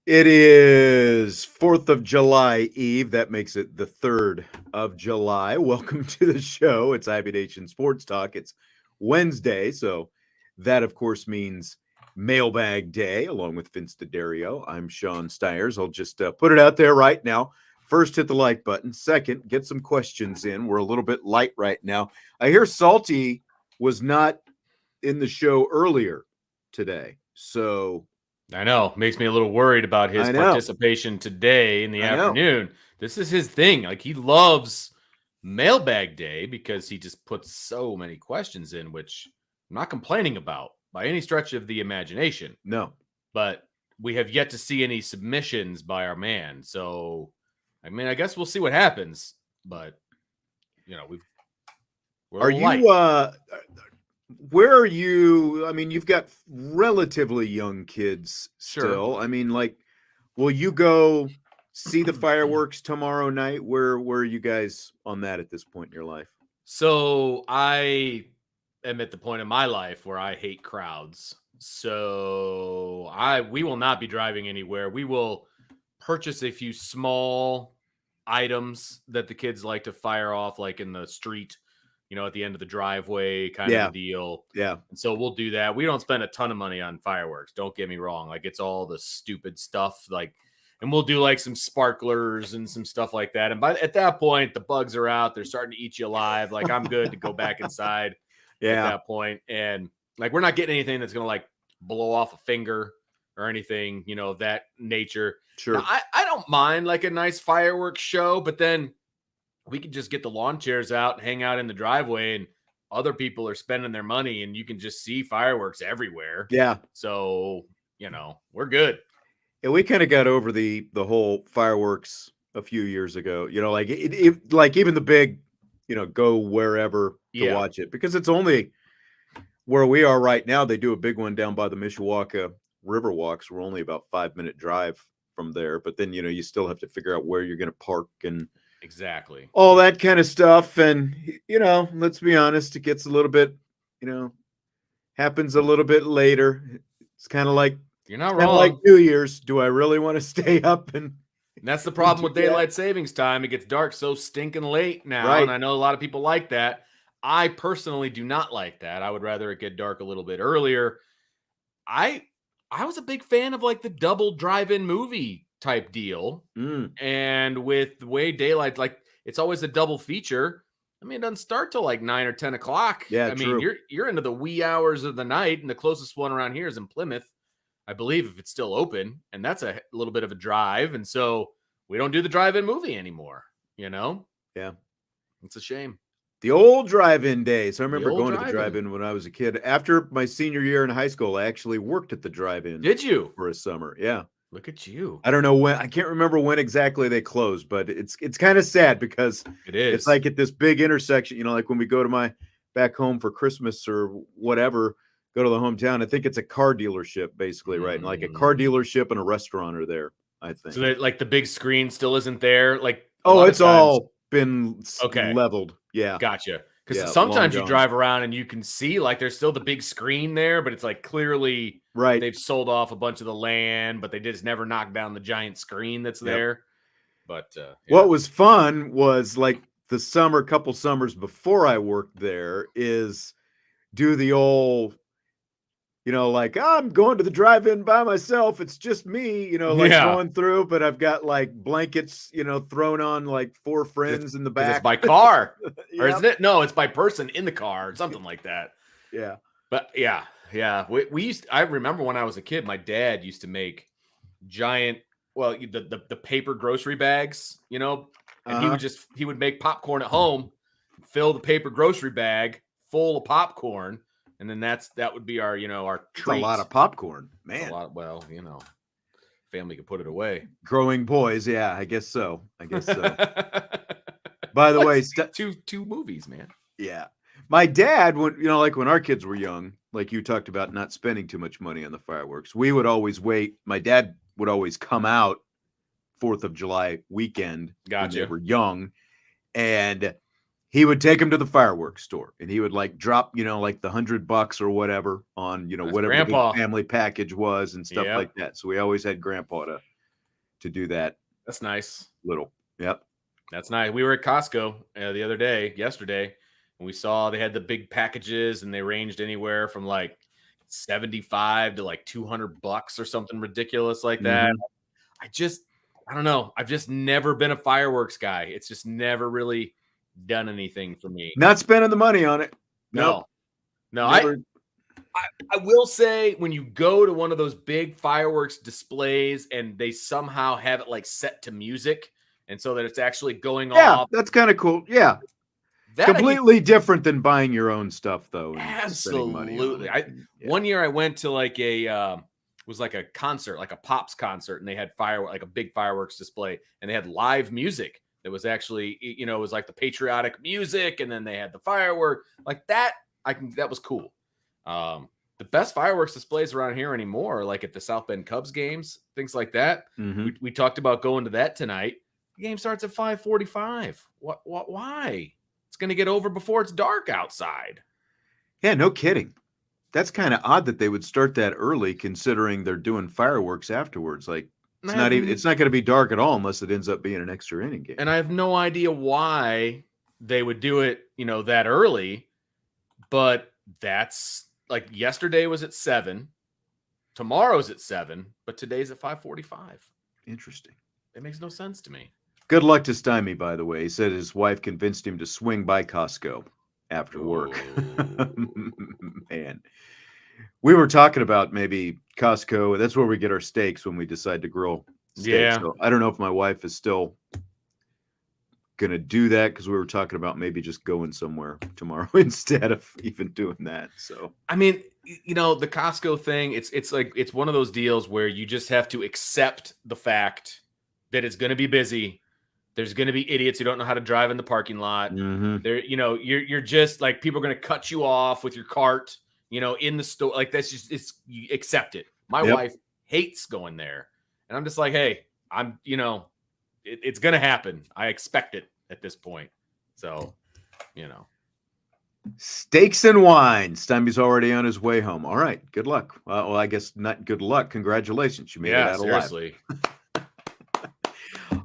It is 4th of July Eve. That makes it the 3rd of July. Welcome to the show. It's IB Nation Sports Talk. It's Wednesday, so that, of course, means Mailbag Day, along with Vince D'Addario. I'm Sean Stiers. I'll just put it out there right now. First, hit the like button. Second, get some questions in. We're a little bit light right now. I hear Salty was not in the show earlier today, so... I know. Makes me a little worried about his participation today in the afternoon. This is his thing. Like, he loves Mailbag Day because he just puts so many questions in, which I'm not complaining about by any stretch of the imagination. No. But we have yet to see any submissions by our man. So, I mean, I guess we'll see what happens. But, you know, Are you... where are you? I mean, you've got relatively young kids still. Sure. I mean, like, will you go see the fireworks tomorrow night? Where are you guys on that at this point in your life? So I am at the point in my life where I hate crowds. So we will not be driving anywhere. We will purchase a few small items that the kids like to fire off, like in the street, you know, at the end of the driveway kind of a deal. Yeah. And so we'll do that. We don't spend a ton of money on fireworks. Don't get me wrong. Like, it's all the stupid stuff. Like, and we'll do like some sparklers and some stuff like that. And at that point, the bugs are out. They're starting to eat you alive. Like, I'm good to go back inside at that point. And like, we're not getting anything that's going to like blow off a finger or anything, you know, of that nature. Sure. Now, I don't mind like a nice fireworks show, but then we could just get the lawn chairs out and hang out in the driveway, and other people are spending their money and you can just see fireworks everywhere. Yeah. So, you know, we're good. Yeah, we kind of got over the whole fireworks a few years ago, you know, like like even the big, you know, go wherever to watch it, because it's only where we are right now. They do a big one down by the Mishawaka River Walks. We're only about 5-minute drive from there, but then, you know, you still have to figure out where you're going to park and exactly all that kind of stuff. And, you know, let's be honest, it gets a little bit, you know, happens a little bit later. It's kind of like, you're not wrong. Like New Year's. Do I really want to stay up? And that's the problem with daylight savings time. It gets dark so stinking late now. Right. And I know a lot of people like that. I personally do not like that. I would rather it get dark a little bit earlier. I was a big fan of like the double drive-in movie type deal. And with the way daylight, like, it's always a double feature. I mean, it doesn't start till like 9 or 10 o'clock. Yeah, I mean, you're into the wee hours of the night, and the closest one around here is in Plymouth, I believe, if it's still open, and that's a little bit of a drive. And so we don't do the drive-in movie anymore, you know? Yeah. It's a shame. The old drive-in days. I remember going to the drive-in when I was a kid. After my senior year in high school, I actually worked at the drive-in. Did you? For a summer. Yeah. Look at you. I don't know when. I can't remember when exactly they closed, but it's kind of sad because it's like at this big intersection, you know, like when we go to my back home for Christmas or whatever, go to the hometown. I think it's a car dealership basically, right? And like a car dealership and a restaurant are there, I think. So that, like, the big screen still isn't there? Like, it's all been leveled. Yeah. Gotcha. Because sometimes you drive around and you can see like there's still the big screen there, but it's like clearly they've sold off a bunch of the land, but they just never knocked down the giant screen that's there. But what was fun was like the couple summers before I worked there is do the old, you know, like, I'm going to the drive-in by myself. It's just me, you know, like going through, but I've got like blankets, you know, thrown on like 4 friends in the back. It's by car. Or isn't it? No, it's by person in the car or something like that. Yeah. But yeah. I remember when I was a kid, my dad used to make giant, the paper grocery bags, you know, and he would make popcorn at home, fill the paper grocery bag full of popcorn. And then that would be our, you know, our treat. That's a lot of popcorn, man. It's a lot, well, you know, family could put it away. Growing boys, yeah, I guess so. By the way, two movies, man. Yeah. My dad, when like when our kids were young, like you talked about not spending too much money on the fireworks, we would always wait. My dad would always come out 4th of July weekend when they were young, and he would take them to the fireworks store, and he would like drop, like the $100 or whatever on, whatever Grandpa. the big family package was and stuff like that. So we always had Grandpa to do that. That's nice. Yep. That's nice. We were at Costco yesterday, and we saw they had the big packages, and they ranged anywhere from like $75 to like $200 or something ridiculous like that. I don't know. I've just never been a fireworks guy. It's just never really done anything for me. Not spending the money on it. No. I will say, when you go to one of those big fireworks displays and they somehow have it like set to music, and so that it's actually going off. Yeah, that's kind of cool. Yeah. Completely different than buying your own stuff, though. Absolutely. One year I went to like it was like a concert, like a Pops concert, and they had like a big fireworks display, and they had live music that was actually, it was like the patriotic music, and then they had the firework like that. That was cool. The best fireworks displays around here anymore, like at the South Bend Cubs games, things like that. Mm-hmm. We talked about going to that tonight. The game starts at 5:45. Why? It's going to get over before it's dark outside. Yeah, no kidding. That's kind of odd that they would start that early, considering they're doing fireworks afterwards. Like, it's not going to be dark at all unless it ends up being an extra inning game. And I have no idea why they would do it, that early. But that's like, yesterday was at 7, tomorrow's at 7, but today's at 5:45. Interesting. It makes no sense to me. Good luck to Stymie, by the way. He said his wife convinced him to swing by Costco after work. Man, we were talking about maybe Costco. That's where we get our steaks when we decide to grill steaks. Yeah. So I don't know if my wife is still going to do that, because we were talking about maybe just going somewhere tomorrow instead of even doing that. So, I mean, the Costco thing, it's like, it's one of those deals where you just have to accept the fact that it's going to be busy. There's going to be idiots who don't know how to drive in the parking lot. Mm-hmm. There, you're just like, people are going to cut you off with your cart, in the store. Like, that's just, you accept it. My wife hates going there. And I'm just like, hey, it's going to happen. I expect it at this point. So, Steaks and wine. Stymie's already on his way home. All right. Good luck. Well, I guess not good luck. Congratulations. You made it out alive. Seriously.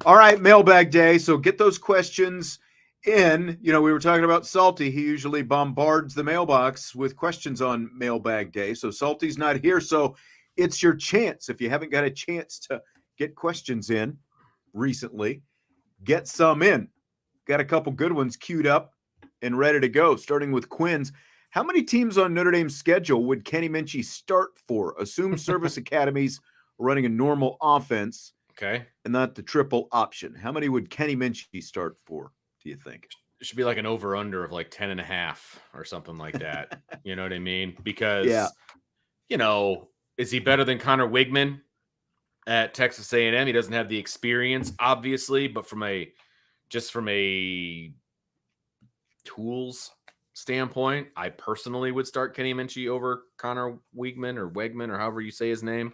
All right, mailbag day. So get those questions in. We were talking about Salty. He usually bombards the mailbox with questions on mailbag day. So Salty's not here. So it's your chance. If you haven't got a chance to get questions in recently, get some in. Got a couple good ones queued up and ready to go, starting with Quinn's. How many teams on Notre Dame's schedule would Kenny Minchie start for? Assume service academies running a normal offense. Okay. And not the triple option. How many would Kenny Minchie start for, do you think? It should be like an over-under of like 10.5 or something like that. You know what I mean? Because, is he better than Connor Wigman at Texas A&M? He doesn't have the experience, obviously, but from a tools standpoint, I personally would start Kenny Minchie over Connor Wigman or however you say his name.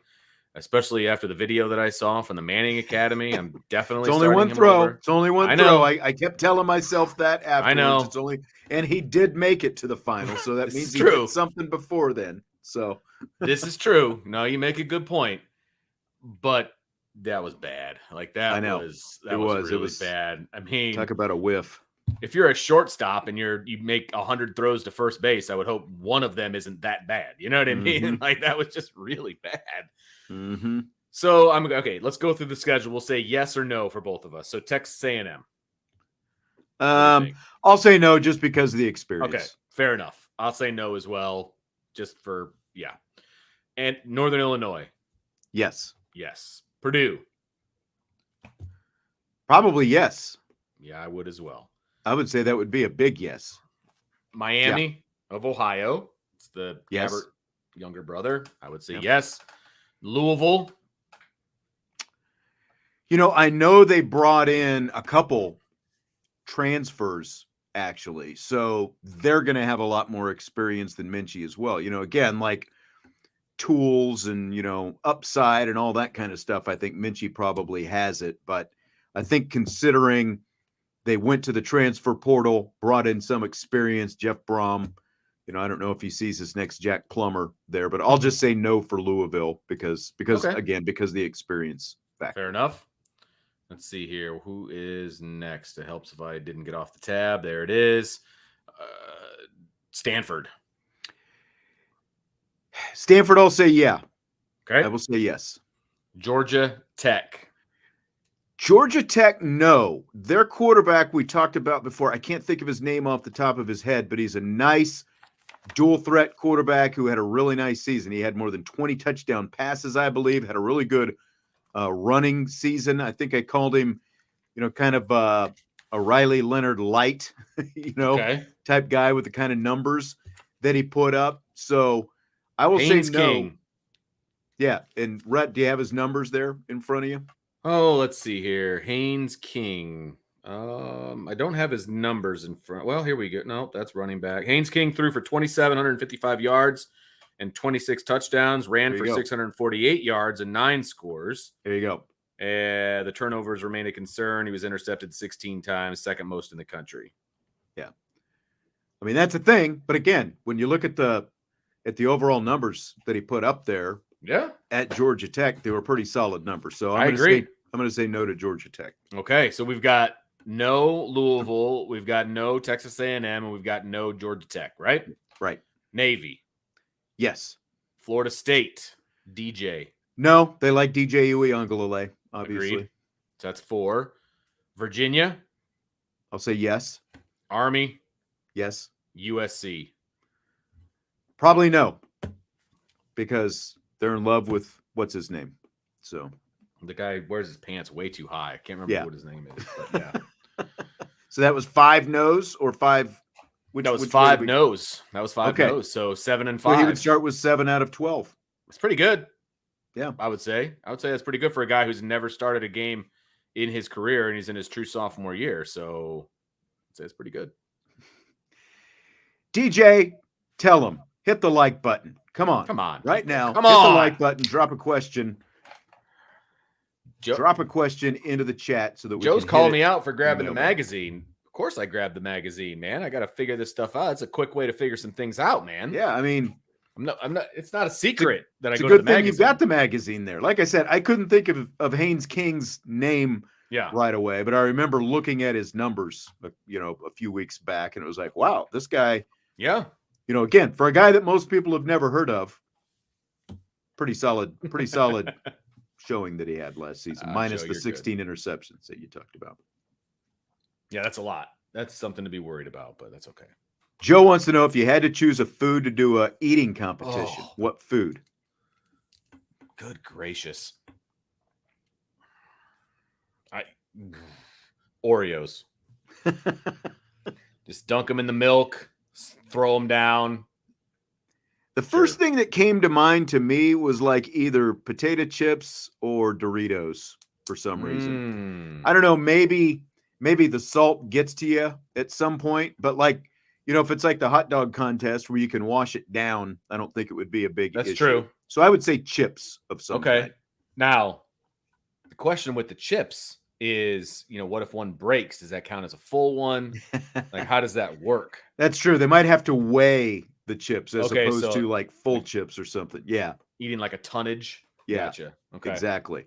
Especially after the video that I saw from the Manning Academy. I'm definitely It's only one throw. It's only one throw. I kept telling myself that afterwards. I know. And he did make it to the final, so that means he did something before then. So this is true. No, you make a good point. But that was bad. Like, that was really bad. I mean, talk about a whiff. If you're a shortstop and you make 100 throws to first base, I would hope one of them isn't that bad. You know what I mean? Mm-hmm. Like, that was just really bad. Mm-hmm. So okay. Let's go through the schedule. We'll say yes or no for both of us. So Texas A&M. I'll say no just because of the experience. Okay, fair enough. I'll say no as well, just for And Northern Illinois. Yes. Purdue. Probably yes. Yeah, I would as well. I would say that would be a big yes. Miami of Ohio. It's the Gabbert younger brother. I would say yes. Louisville. I know they brought in a couple transfers actually, so they're going to have a lot more experience than Minchie as well. Again, like tools and upside and all that kind of stuff. I think Minchie probably has it, but I think considering they went to the transfer portal, brought in some experience, Jeff Brom. I don't know if he sees his next Jack Plummer there, but I'll just say no for Louisville because Okay. again, because of the experience factor. Fair enough. Let's see here. Who is next? It helps if I didn't get off the tab. There it is. Stanford. Stanford, I'll say yeah. Okay. I will say yes. Georgia Tech. Georgia Tech, no. Their quarterback we talked about before. I can't think of his name off the top of his head, but he's a nice dual threat quarterback who had a really nice season. He had more than 20 touchdown passes, I believe, had a really good running season. I think I called him, kind of a Riley Leonard light, type guy with the kind of numbers that he put up. So I will say no. King. Yeah. And Rhett, do you have his numbers there in front of you? Oh, let's see here. Haynes King. I don't have his numbers in front. Well, here we go. No, that's running back. Haynes King threw for 2,755 yards and 26 touchdowns, ran for 648 yards and 9 scores. There you go. The turnovers remain a concern. He was intercepted 16 times, second most in the country. Yeah. I mean, that's a thing. But again, when you look at the overall numbers that he put up there, at Georgia Tech, they were pretty solid numbers. So I agree. I'm going to say no to Georgia Tech. Okay, so we've got no Louisville, we've got no Texas A&M, and we've got no Georgia Tech, right? Right. Navy. Yes. Florida State. DJ. No, they like DJ Uiagalelei, obviously. Agreed. So that's 4. Virginia. I'll say yes. Army. Yes. USC. Probably no, because they're in love with what's his name. So the guy wears his pants way too high. I can't remember what his name is. But yeah. So that was 5 no's or 5. That was 5 no's. That was 5 no's. So 7 and 5. Well, he would start with 7 out of 12. It's pretty good. Yeah, I would say that's pretty good for a guy who's never started a game in his career and he's in his true sophomore year. So I'd say it's pretty good. DJ, tell him, hit the like button. Come on. Right now. Hit the like button. Drop a question. Drop a question into the chat so that we Joe's calling me out for grabbing the magazine. Of course I grabbed the magazine, man. I got to figure this stuff out. It's a quick way to figure some things out, man. Yeah, I mean, I'm not. It's not a secret that I go to the magazine. It's a good thing you've got the magazine there. Like I said, I couldn't think of Haynes King's name right away, but I remember looking at his numbers, a few weeks back, and it was like, wow, this guy. Yeah. Again, for a guy that most people have never heard of, pretty solid showing that he had last season, minus the 16 interceptions that you talked about. Yeah, that's a lot. That's something to be worried about, but that's okay. Joe wants to know if you had to choose a food to do a eating competition, what food? Good gracious. Oreos. Just dunk them in the milk, throw them down. The first thing that came to mind to me was like either potato chips or Doritos for some reason. I don't know, maybe the salt gets to you at some point, but like, if it's like the hot dog contest where you can wash it down, I don't think it would be a big issue. That's true. So I would say chips of some kind. Okay. Now, the question with the chips is, what if one breaks? Does that count as a full one? Like, how does that work? That's true. They might have to weigh the chips as opposed to like full chips or something. Yeah. Eating like a tonnage. Yeah. Gotcha. Okay. Exactly.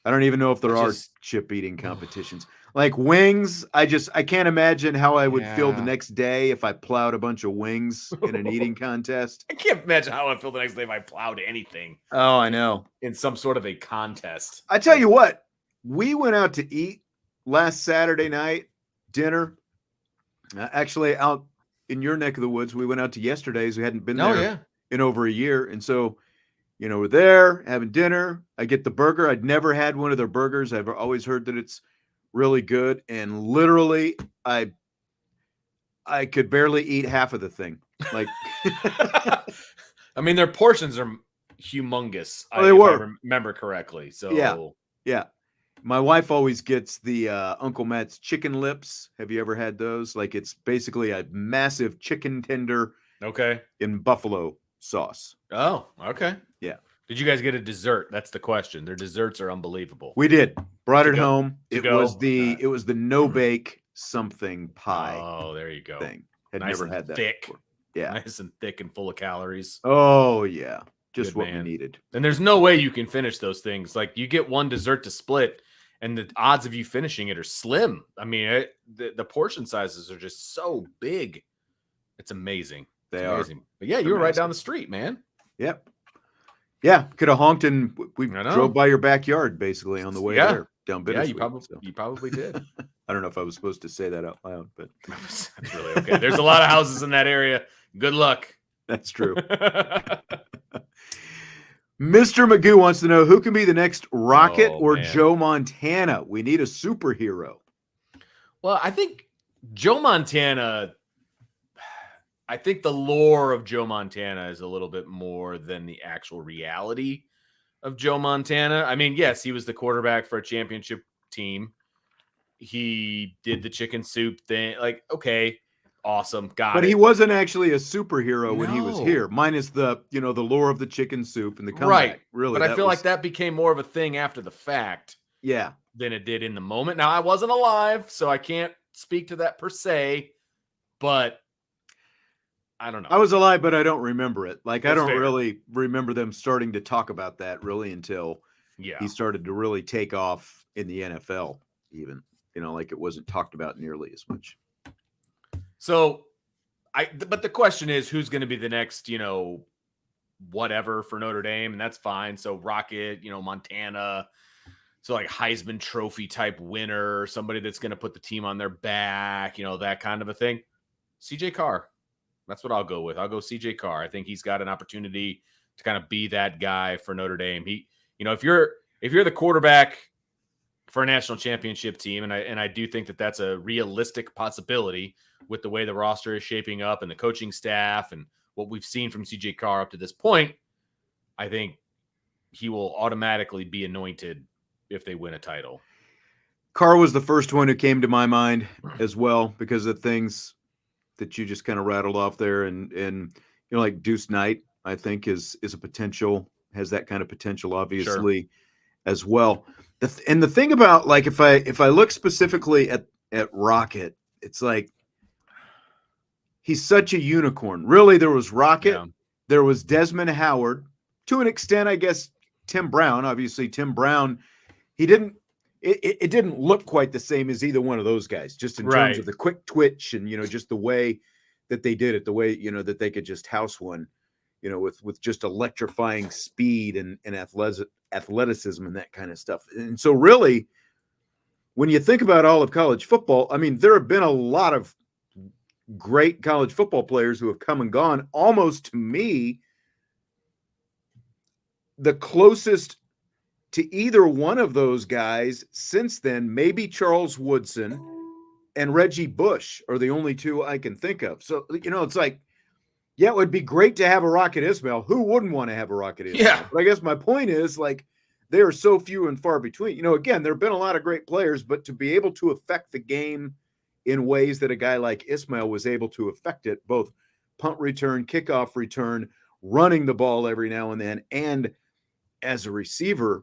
I don't even know if there are chip eating competitions. Like wings, I can't imagine how I would feel the next day if I plowed a bunch of wings in an eating contest. I can't imagine how I'd feel the next day if I plowed anything. Oh, I know. In some sort of a contest. I tell you what, we went out to eat last Saturday night, dinner. Actually, out in your neck of the woods, we went out to yesterday's. We hadn't been there in over a year. And so, we're there having dinner. I get the burger. I'd never had one of their burgers. I've always heard that it's really good. And literally, I could barely eat half of the thing. Like, I mean, their portions are humongous. They were. If I remember correctly. So yeah. My wife always gets the Uncle Matt's chicken lips. Have you ever had those? Like it's basically a massive chicken tender Okay. in buffalo sauce. Oh, okay. Yeah. Did you guys get a dessert? That's the question. Their desserts are unbelievable. We did. Brought To it go- home. to It go? was the no bake something pie Oh, there you go. thing. Had Nice never and had that thick. before. Yeah. Nice and thick and full of calories. Oh yeah. Just Good what man. we needed. And there's no way you can finish those things. Like you get one dessert to split, and the odds of you finishing it are slim. I mean, the portion sizes are just so big. It's amazing. It's They amazing. are. But yeah, you were right down the street, man. Yep. Yeah, could have honked and we I know. drove by your backyard basically on the way Yeah. there down Bittersweet. Yeah, you probably did. I don't know if I was supposed to say that out loud, but That's really okay. There's a lot of houses in that area. Good luck. that's true. Mr. Magoo wants to know who can be the next Rocket or man. Joe Montana. We need a superhero. Well, I think Joe Montana, I think the lore of Joe Montana is a little bit more than the actual reality of Joe Montana. I mean, yes, he was the quarterback for a championship team. He did the chicken soup thing. Like, okay, awesome. Got it. But he wasn't actually a superhero when he was No. here, minus the lore of the chicken soup and the comeback. Right. Really. But I feel like that became more of a thing after the fact Yeah. than it did in the moment. Now, I wasn't alive, so I can't speak to that per se, but I don't know. I was alive, but I don't remember it. Like, I That's don't fair. really remember them starting to talk about that really until Yeah. he started to really take off in the NFL, even. Like it wasn't talked about nearly as much. So, but the question is, who's going to be the next, whatever for Notre Dame, and that's fine. So Rocket, Montana, so like Heisman Trophy type winner, somebody that's going to put the team on their back, that kind of a thing. CJ Carr, that's what I'll go with. I'll go CJ Carr. I think he's got an opportunity to kind of be that guy for Notre Dame. He, if you're the quarterback for a national championship team, and I do think that that's a realistic possibility with the way the roster is shaping up and the coaching staff and what we've seen from CJ Carr up to this point, I think he will automatically be anointed if they win a title. Carr was the first one who came to my mind as well because of things that you just kind of rattled off there, and like Duce Knight, I think is a potential, has that kind of potential, obviously, as well. And the thing about, like, if I look specifically at Rocket, it's like he's such a unicorn. Really, there was Rocket, there was Desmond Howard, to an extent, I guess. Tim Brown, obviously, Tim Brown, it didn't look quite the same as either one of those guys, just in terms of the quick twitch and just the way that they did it, the way that they could just house one, with just electrifying speed and athleticism and that kind of stuff. And so really, when you think about all of college football, I mean, there have been a lot of great college football players who have come and gone. Almost, to me, the closest to either one of those guys since then, maybe Charles Woodson and Reggie Bush are the only two I can think of. So, it's like, yeah, it would be great to have a Rocket Ismail. Who wouldn't want to have a Rocket Ismail? Yeah. But I guess my point is, like, they are so few and far between. Again, there have been a lot of great players, but to be able to affect the game in ways that a guy like Ismail was able to affect it, both punt return, kickoff return, running the ball every now and then, and as a receiver,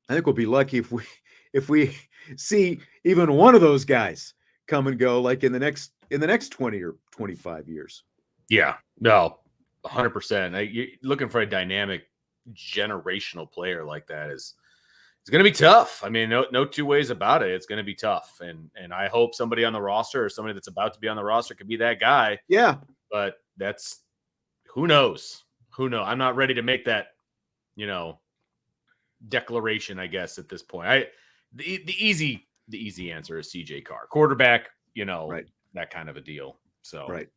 I think we'll be lucky if we see even one of those guys come and go, like in the next 20 or 25 years. Yeah, no, 100%. You're looking for a dynamic generational player like that it's going to be tough. I mean, no two ways about it. It's going to be tough. And I hope somebody on the roster or somebody that's about to be on the roster could be that guy. Yeah. But that's, who knows? I'm not ready to make that, declaration, I guess, at this point. The easy answer is CJ Carr, quarterback, right, that kind of a deal. So, right.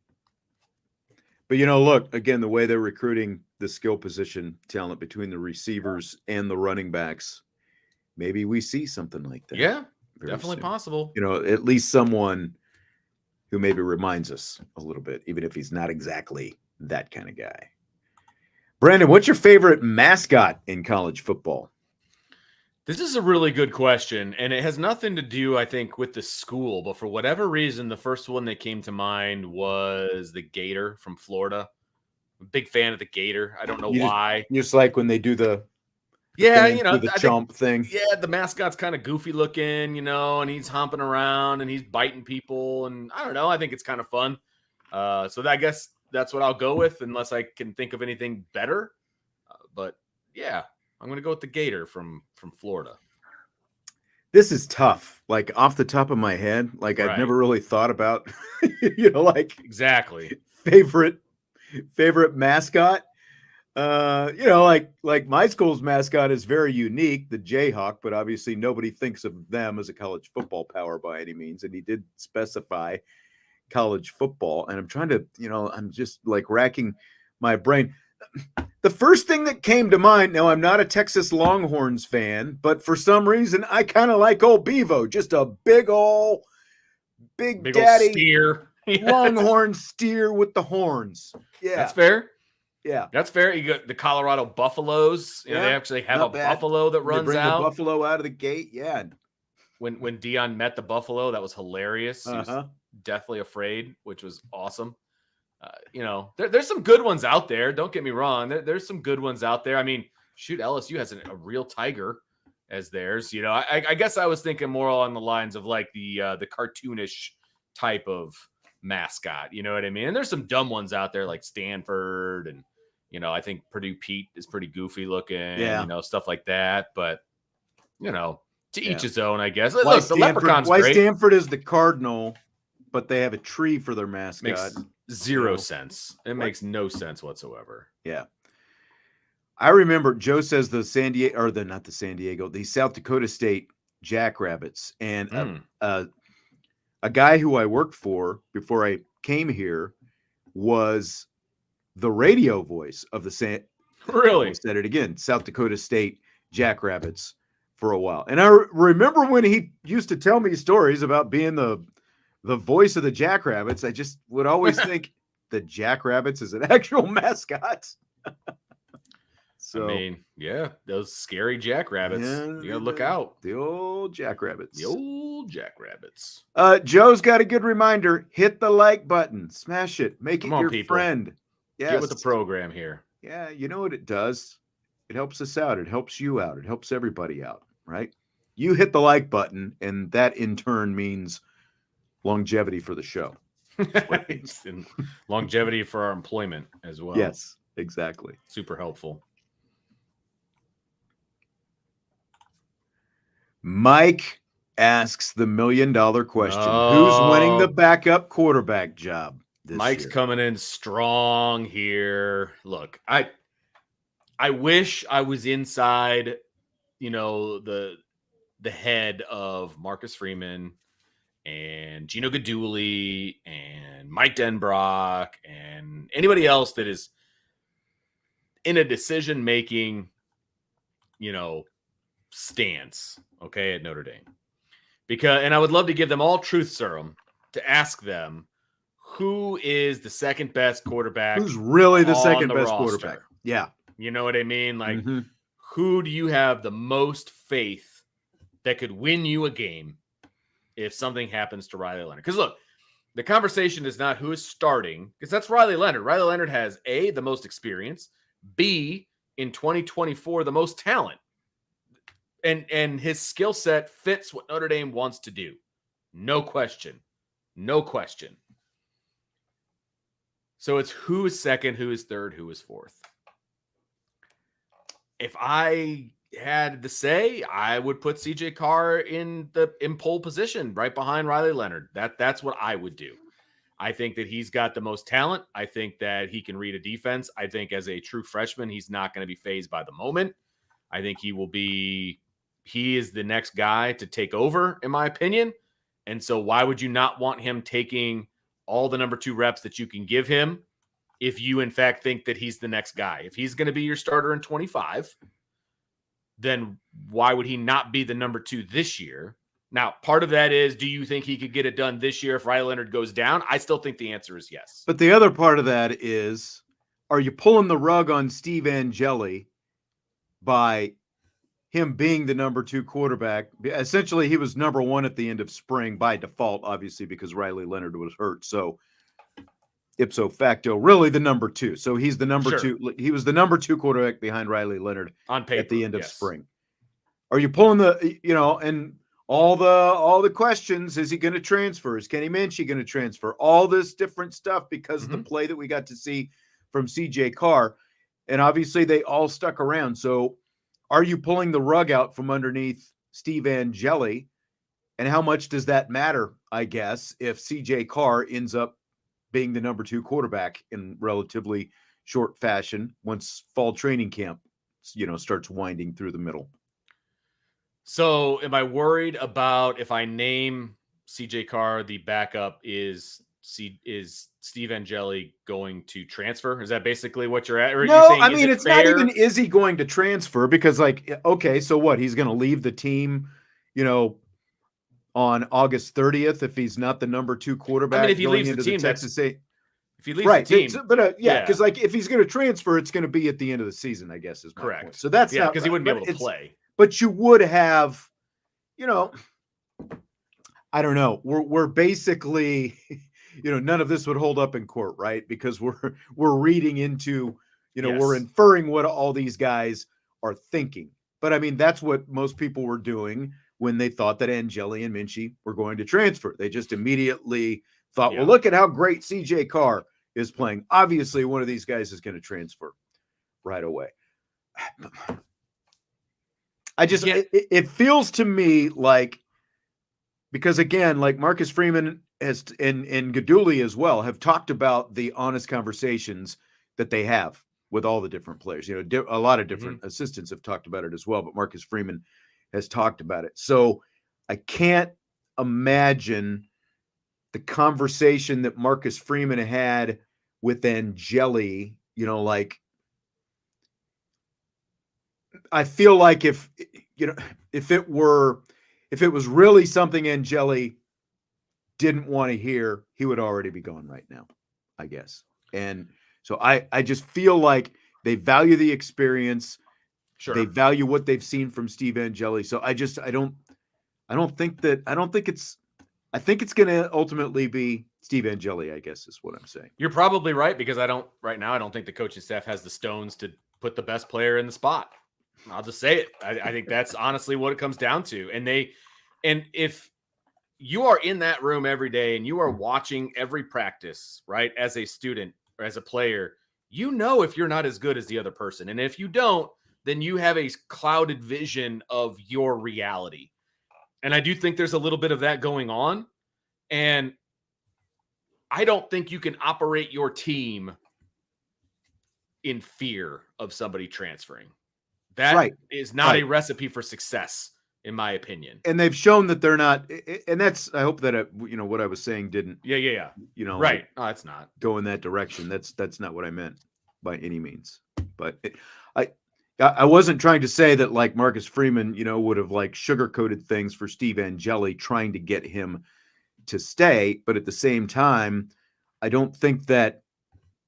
But look, again, the way they're recruiting the skill position talent between the receivers and the running backs, maybe we see something like that. Yeah, definitely soon. Possible. At least someone who maybe reminds us a little bit, even if he's not exactly that kind of guy. Brandon, what's your favorite mascot in college football? This is a really good question, and it has nothing to do, I think, with the school. But for whatever reason, the first one that came to mind was the Gator from Florida. I'm a big fan of the Gator. I don't know why. You just like when they do the Yeah, fans do the I think chomp thing. yeah, the mascot's kind of goofy looking, and he's humping around and he's biting people, and I don't know. I think it's kind of fun. So I guess that's what I'll go with, unless I can think of anything better. But yeah, I'm gonna go with the Gator from Florida. This is tough. Like off the top of my head, like I've Right. never really thought about, like Exactly. favorite mascot. Like my school's mascot is very unique, the Jayhawk, but obviously nobody thinks of them as a college football power by any means. And he did specify college football. And I'm trying to, I'm just like racking my brain. The first thing that came to mind, now I'm not a Texas Longhorns fan, but for some reason I kind of like old Bevo, just a big old daddy steer. Longhorn steer with the horns. Yeah. That's fair. Yeah. That's fair. You got the Colorado Buffaloes. They actually have a buffalo that runs out. The buffalo out of the gate. Yeah. When Dion met the buffalo, that was hilarious. He was deathly afraid, which was awesome. There's some good ones out there. Don't get me wrong. There's some good ones out there. I mean, shoot, LSU has a real tiger as theirs. I guess I was thinking more along the lines of like the cartoonish type of mascot. You know what I mean? And there's some dumb ones out there like Stanford, and I think Purdue Pete is pretty goofy looking. Yeah. Stuff like that. But to each his own, I guess. Why Look, the leprechaun's great. Stanford is the cardinal, but they have a tree for their mascot. Makes zero sense. It makes no sense whatsoever. Yeah. I remember Joe says the South Dakota State Jackrabbits. And a guy who I worked for before I came here was the radio voice of the Really? I said it again, South Dakota State Jackrabbits for a while. And I remember when he used to tell me stories about being the voice of the Jackrabbits. I just would always think the Jackrabbits is an actual mascot. So, I mean, yeah, those scary Jackrabbits. You gotta look out. The old Jackrabbits. Joe's got a good reminder. Hit the like button. Smash it. Make it your people. friend. Yes. Get with the program here. Yeah, you know what it does? It helps us out. It helps you out. It helps everybody out, right? You hit the like button, and that in turn means longevity for the show. Right. And longevity for our employment as well. Yes, exactly. Super helpful. Mike asks the $1 million question. Who's winning the backup quarterback job this Mike's year? coming in strong here. Look, I wish I was inside, the head of Marcus Freeman and Gino Guidugli and Mike Denbrock and anybody else that is in a decision-making, stance, okay, at Notre Dame. And I would love to give them all truth serum to ask them who is the second best quarterback. Who's really the second best quarterback? Yeah. You know what I mean? Like, who do you have the most faith that could win you a game if something happens to Riley Leonard? Because look, the conversation is not who is starting, because that's Riley Leonard. Riley Leonard has A, the most experience, B, in 2024, the most talent. And his skill set fits what Notre Dame wants to do. No question. So it's who is second, who is third, who is fourth. If I had to say, I would put CJ Carr in pole position right behind Riley Leonard. That's what I would do. I think that he's got the most talent. I think that he can read a defense. I think as a true freshman, he's not going to be fazed by the moment. I think he is the next guy to take over, in my opinion. And so why would you not want him taking all the number 2 reps that you can give him if you, in fact, think that he's the next guy? If he's going to be your starter in 25, then why would he not be the number 2 this year? Now, part of that is, do you think he could get it done this year if Riley Leonard goes down? I still think the answer is yes. But the other part of that is, are you pulling the rug on Steve Angeli by him being the number 2 quarterback. Essentially, he was number 1 at the end of spring by default, obviously, because Riley Leonard was hurt. So ipso facto, really the number 2. So he's the number 2. He was the number 2 quarterback behind Riley Leonard on paper at the end of yes. spring. Are you pulling the, and all the questions? Is he going to transfer? Is Kenny Minchey going to transfer? All this different stuff because of the play that we got to see from CJ Carr. And obviously they all stuck around. So are you pulling the rug out from underneath Steve Angeli? And how much does that matter, I guess, if CJ Carr ends up being the number 2 quarterback in relatively short fashion once fall training camp, starts winding through the middle? So am I worried about if I name CJ Carr the backup, is Steve Angeli going to transfer? Is that basically what you're at? Or no, are you saying, I mean, it's not fair? even, is he going to transfer? Because okay, so what? He's going to leave the team, on August 30th if he's not the number 2 quarterback. I mean, if he going leaves into the team, Texas A. If he leaves the team, but because if he's going to transfer, it's going to be at the end of the season, I guess, is my correct. point. So that's not, because he wouldn't be able to play. But you would have, I don't know. We're basically, none of this would hold up in court, right? Because we're reading into, we're inferring what all these guys are thinking. But I mean, that's what most people were doing when they thought that Angeli and Minchey were going to transfer. They just immediately thought, well, look at how great CJ Carr is playing. Obviously, one of these guys is going to transfer right away. It feels to me like, because again, like Marcus Freeman has and Guidugli as well have talked about the honest conversations that they have with all the different players. A lot of different assistants have talked about it as well, but Marcus Freeman has talked about it. So I can't imagine the conversation that Marcus Freeman had with Angeli, I feel like if it was really something Angeli didn't want to hear, he would already be gone right now, I guess. And so I just feel like they value the experience. Sure. They value what they've seen from Steve Angeli. So I think it's going to ultimately be Steve Angeli, I guess is what I'm saying. You're probably right, because I don't think the coaching staff has the stones to put the best player in the spot. I'll just say it. I think that's honestly what it comes down to. And if you are in that room every day and you are watching every practice, right, as a student or as a player, if you're not as good as the other person. And if you don't, then you have a clouded vision of your reality. And I do think there's a little bit of that going on. And I don't think you can operate your team in fear of somebody transferring. That is not a recipe for success, in my opinion. And they've shown that they're not. And that's, I hope that, what I was saying didn't. Yeah. Right. No, it's not. Go in that direction. That's not what I meant by any means. But I wasn't trying to say that like Marcus Freeman, would have like sugarcoated things for Steve Angeli trying to get him to stay. But at the same time, I don't think that,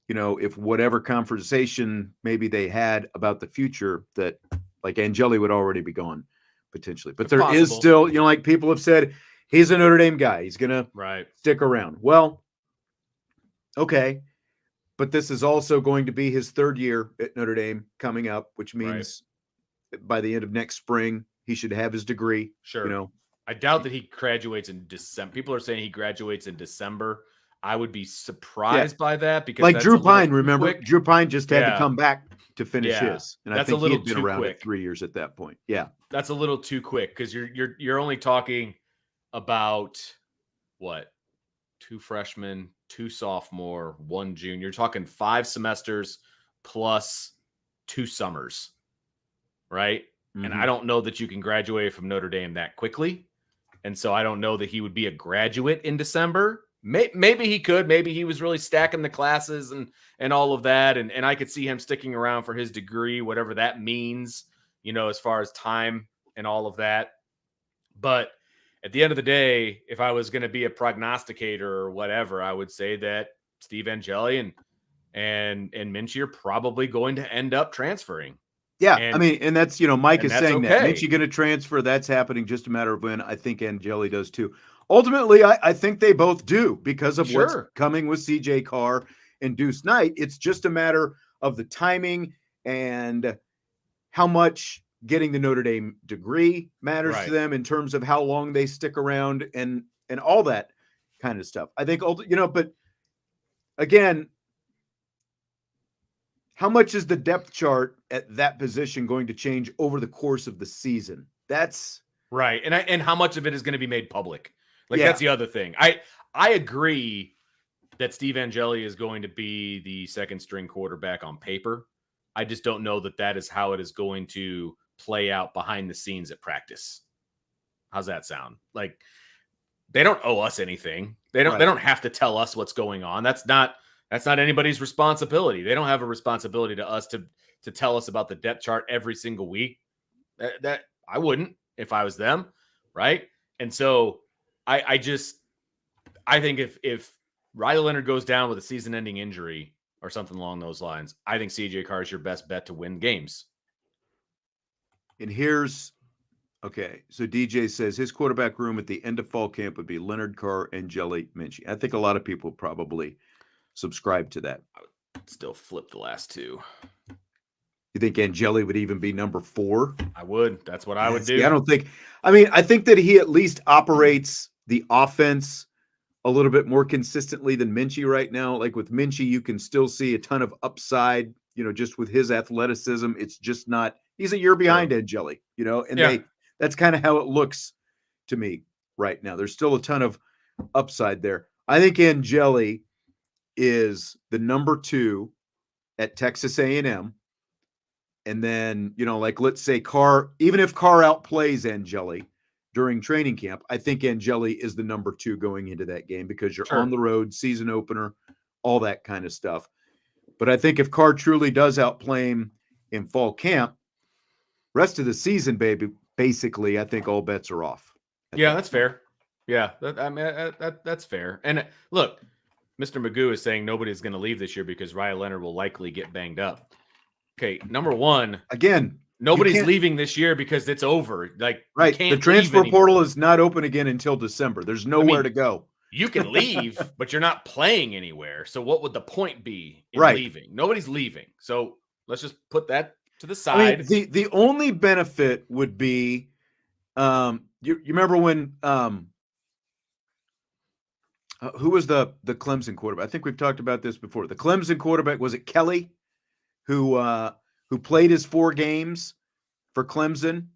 if whatever conversation maybe they had about the future, that like Angeli would already be gone potentially. But there is still, like people have said, he's a Notre Dame guy. He's going to stick around. Well, okay. But this is also going to be his 3rd year at Notre Dame coming up, which means by the end of next spring, he should have his degree. Sure. I doubt that he graduates in December. People are saying he graduates in December. I would be surprised by that, because like Drew Pine, remember? Quick. Drew Pine just had to come back to finish his. And that's I think a little he had been around at 3 years at that point. Yeah. That's a little too quick, because you're only talking about what? 2 freshmen, 2 sophomore, 1 junior. You're talking 5 semesters plus 2 summers, right? Mm-hmm. And I don't know that you can graduate from Notre Dame that quickly. And so I don't know that he would be a graduate in December. Maybe he could. Maybe he was really stacking the classes and all of that. And I could see him sticking around for his degree, whatever that means, as far as time and all of that. But at the end of the day, if I was going to be a prognosticator or whatever, I would say that Steve Angeli and Minchey are probably going to end up transferring. Yeah, I mean, and that's, Mike is that's saying that. okay. Minchie going to transfer. That's happening, just a matter of when. I think Angeli does too. Ultimately, I think they both do because of what's coming with CJ Carr and Duce Knight. It's just a matter of the timing and how much getting the Notre Dame degree matters to them in terms of how long they stick around and all that kind of stuff. I think, but again, how much is the depth chart at that position going to change over the course of the season? That's right. And how much of it is going to be made public? That's the other thing. I agree that Steve Angeli is going to be the second string quarterback on paper. I just don't know that is how it is going to play out behind the scenes at practice. How's that sound? They don't owe us anything. They don't have to tell us what's going on. That's not anybody's responsibility. They don't have a responsibility to us to tell us about the depth chart every single week. That I wouldn't if I was them, right? And so I think if Riley Leonard goes down with a season-ending injury or something along those lines, I think CJ Carr is your best bet to win games. And okay, so DJ says his quarterback room at the end of fall camp would be Leonard, Carr, Angeli, Minchie. I think a lot of people probably subscribe to that. I would still flip the last two. You think Angeli would even be number 4? I would. That's what I would do. I think that he at least operates the offense a little bit more consistently than Minchie right now. Like with Minchie, you can still see a ton of upside, just with his athleticism. It's just not, he's a year behind Angeli, and that's kind of how it looks to me right now. There's still a ton of upside there. I think Angeli is the number 2 at Texas A&M. And then, let's say Carr, even if Carr outplays Angeli during training camp, I think Angeli is the number 2 going into that game because you're on the road, season opener, all that kind of stuff. But I think if Carr truly does outplay him in fall camp, rest of the season, basically, I think all bets are off. That's fair. Yeah, that's fair. And look, Mr. Magoo is saying nobody's going to leave this year because Riley Leonard will likely get banged up. Okay, number one, again, nobody's leaving this year because it's over. The transfer portal is not open again until December. There's nowhere to go. You can leave, but you're not playing anywhere. So what would the point be in leaving? Nobody's leaving. So let's just put that to the side. The only benefit would be, you remember when who was the Clemson quarterback? I think we've talked about this before. The Clemson quarterback, was it Kelly, who played his 4 games for Clemson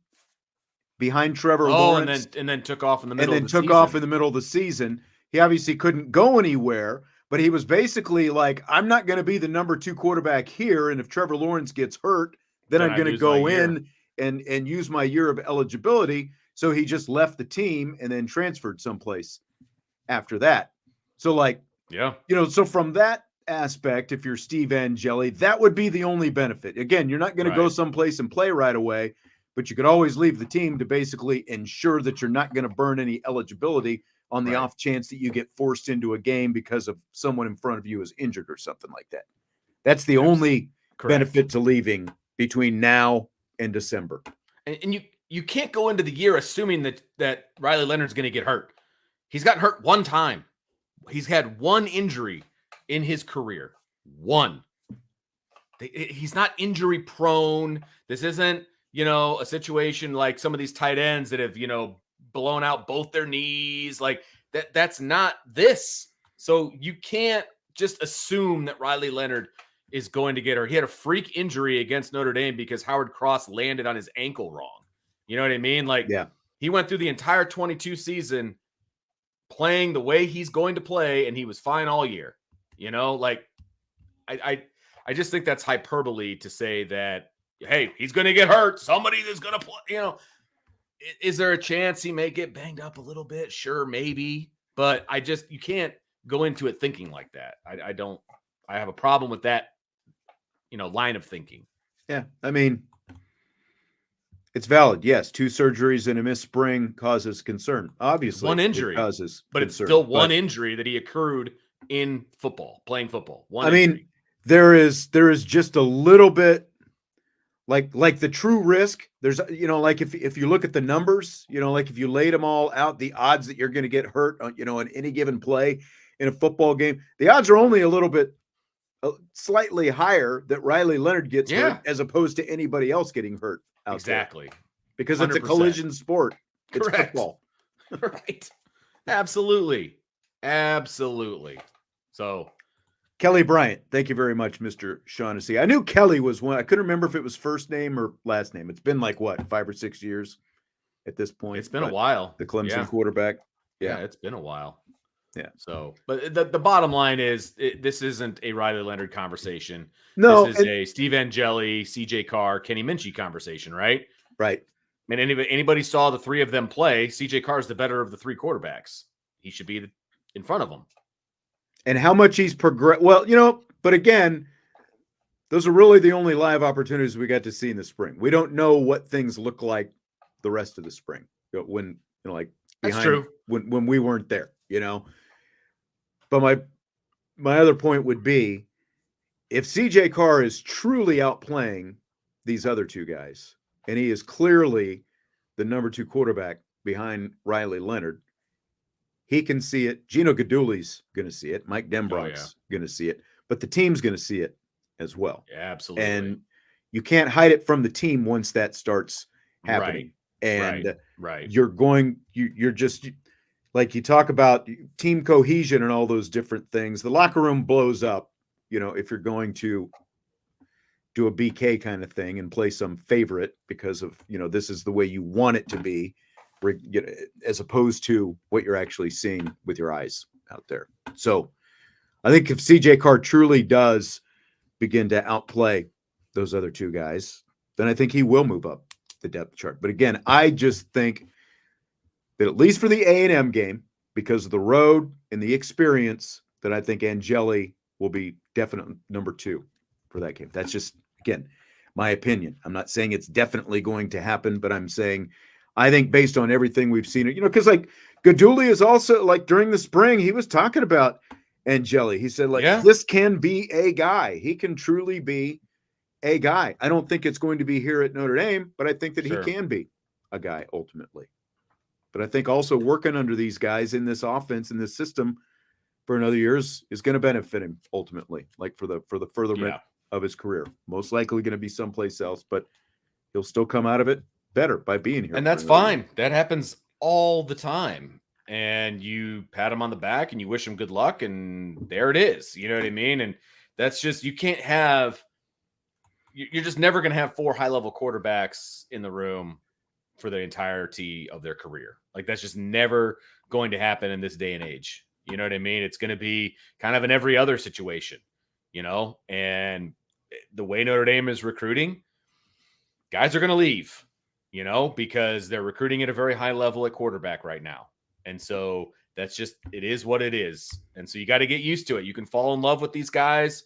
behind Trevor Lawrence, and then took off in the middle. of the season. He obviously couldn't go anywhere, but he was basically like, I'm not going to be the number 2 quarterback here, and if Trevor Lawrence gets hurt, then I'm going to go in and use my year of eligibility. So he just left the team and then transferred someplace after that. So so from that aspect, if you're Steve Angeli, that would be the only benefit. Again, you're not going to go someplace and play right away, but you could always leave the team to basically ensure that you're not going to burn any eligibility on the off chance that you get forced into a game because of someone in front of you is injured or something like that. That's the only benefit to leaving between now and December. And you can't go into the year assuming that Riley Leonard's going to get hurt. He's gotten hurt one time. He's had one injury in his career. One. He's not injury prone. This isn't, a situation like some of these tight ends that have, blown out both their knees. That's not this. So you can't just assume that Riley Leonard is going to get hurt. He had a freak injury against Notre Dame because Howard Cross landed on his ankle wrong. You know what I mean? He went through the entire 22 season playing the way he's going to play, and he was fine all year. I just think that's hyperbole to say that, hey, he's going to get hurt. Somebody is going to play, Is there a chance he may get banged up a little bit? Sure, maybe. But you can't go into it thinking like that. I have a problem with that, line of thinking. Yeah. I mean, it's valid. Yes. 2 surgeries and a missed spring causes concern. Obviously. One injury causes but concern, it's still one injury that he accrued in football, playing football. There is just a little bit like the true risk, there's, like if you look at the numbers, like if you laid them all out, the odds that you're going to get hurt on, on any given play in a football game, the odds are only a little bit slightly higher that Riley Leonard gets hurt as opposed to anybody else getting hurt out there. Exactly. Because 100%. it's a collision sport. It's Correct. football. Right. Absolutely. So Kelly Bryant, thank you very much, Mr. Shaughnessy. I knew Kelly was one. I couldn't remember if it was first name or last name. It's been like, what, 5 or 6 years at this point? It's been a while. The Clemson quarterback. Yeah, it's been a while. Yeah. So, but the bottom line is this isn't a Riley Leonard conversation. No. This is a Steve Angeli, CJ Carr, Kenny Minchie conversation, right? Right. I mean, anybody saw the three of them play, CJ Carr is the better of the three quarterbacks. He should be in front of them. And how much he's progressed. Well, but again, those are really the only live opportunities we got to see in the spring. We don't know what things look like the rest of the spring when, like behind, that's true. When we weren't there, But my other point would be, if CJ Carr is truly outplaying these other two guys, and he is clearly the number 2 quarterback behind Riley Leonard, he can see it. Gino Guidugli's going to see it. Mike Denbrock's going to see it. But the team's going to see it as well. Yeah, absolutely. And you can't hide it from the team once that starts happening. Right. And right. You're just, like you talk about team cohesion and all those different things. The locker room blows up, if you're going to do a BK kind of thing and play some favorite because of, this is the way you want it to be, as opposed to what you're actually seeing with your eyes out there. So I think if CJ Carr truly does begin to outplay those other two guys, then I think he will move up the depth chart. But again, I just think that at least for the A&M game, because of the road and the experience, that I think Angeli will be definite number 2 for that game. That's just, again, my opinion. I'm not saying it's definitely going to happen, but I'm saying I think based on everything we've seen, because like Guidugli is also, like during the spring, he was talking about Angeli. He said, this can be a guy. He can truly be a guy. I don't think it's going to be here at Notre Dame, but I think that he can be a guy ultimately. But I think also working under these guys in this offense, in this system for another year is going to benefit him ultimately, like for the furtherment of his career. Most likely going to be someplace else, but he'll still come out of it better by being here. And that's fine. That happens all the time. And you pat him on the back and you wish him good luck, and there it is. You know what I mean? And that's just, you're just never going to have 4 high-level quarterbacks in the room for the entirety of their career. Like, that's just never going to happen in this day and age. You know what I mean? It's going to be kind of in every other situation, and the way Notre Dame is recruiting, guys are going to leave, because they're recruiting at a very high level at quarterback right now. And so that's just, it is what it is. And so you got to get used to it. You can fall in love with these guys,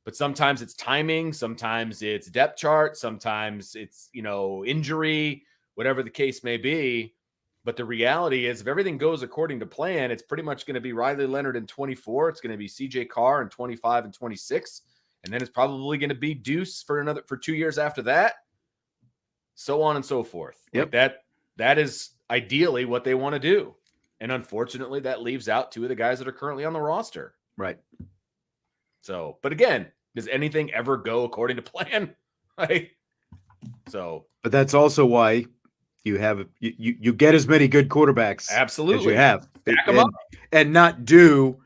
but sometimes it's timing. Sometimes it's depth chart. Sometimes it's, injury, whatever the case may be. But the reality is, if everything goes according to plan, it's pretty much going to be Riley Leonard in 24. It's going to be CJ Carr in 25 and 26. And then it's probably going to be Duce for 2 years after that. So on and so forth. Yep. Like that is ideally what they want to do. And unfortunately, that leaves out 2 of the guys that are currently on the roster. Right. So, but again, does anything ever go according to plan? Right. So, but that's also why you have you get as many good quarterbacks absolutely as you have, back them up, and not do,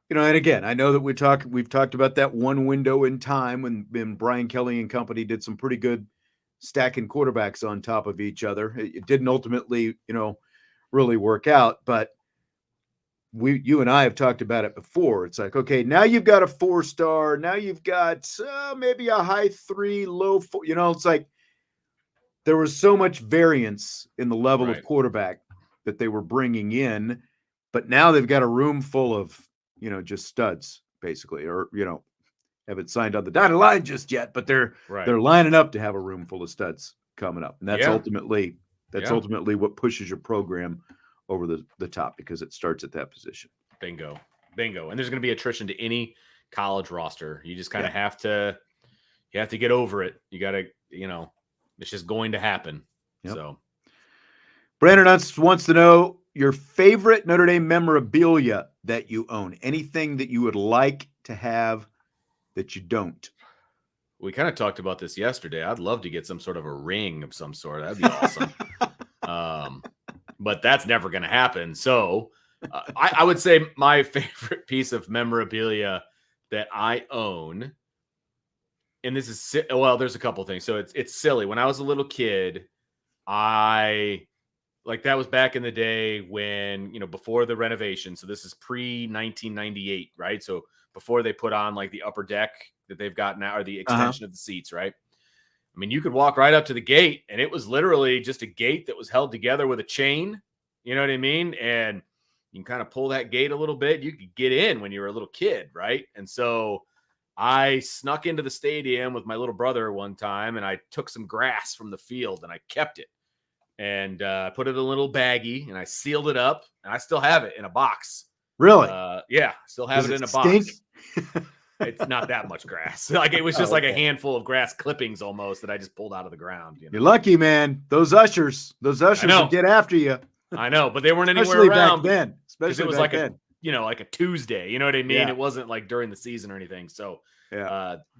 and again, I know that we've talked about that one window in time when Brian Kelly and company did some pretty good stacking quarterbacks on top of each other. It didn't ultimately, really work out, but you and I have talked about it before. It's like, okay, now you've got a 4-star, now you've got maybe a high 3, low 4, it's like there was so much variance in the level of quarterback that they were bringing in, but now they've got a room full of, just studs basically, or, haven't signed on the dotted line just yet, but they're lining up to have a room full of studs coming up. And that's ultimately what pushes your program over the top, because it starts at that position. Bingo. And there's going to be attrition to any college roster. You just kind of have to You have to get over it. You got to, it's just going to happen. Yep. So Brandon wants to know your favorite Notre Dame memorabilia that you own. Anything that you would like to have that you don't. We kind of talked about this yesterday. I'd love to get some sort of a ring of some sort. That'd be awesome. But that's never going to happen. So I would say my favorite piece of memorabilia that I own, and this is, there's a couple things. So it's silly. When I was a little kid, that was back in the day when, before the renovation. So this is pre-1998, right? So before they put on like the upper deck that they've got now, or the extension of the seats, right? I mean, you could walk right up to the gate and it was literally just a gate that was held together with a chain. You know what I mean? And you can kind of pull that gate a little bit. You could get in when you were a little kid, right? And so I snuck into the stadium with my little brother one time, and I took some grass from the field and I kept it. And I put it in a little baggie and I sealed it up, and I still have it in a box. Really? Yeah, still have it in a box. It's not that much grass. Like it was just like a handful of grass clippings almost that I just pulled out of the ground. You're lucky, man. Those ushers will get after you. I know, but they weren't anywhere around back then. Especially it was back like then. like a Tuesday. You know what I mean? Yeah. It wasn't like during the season or anything. So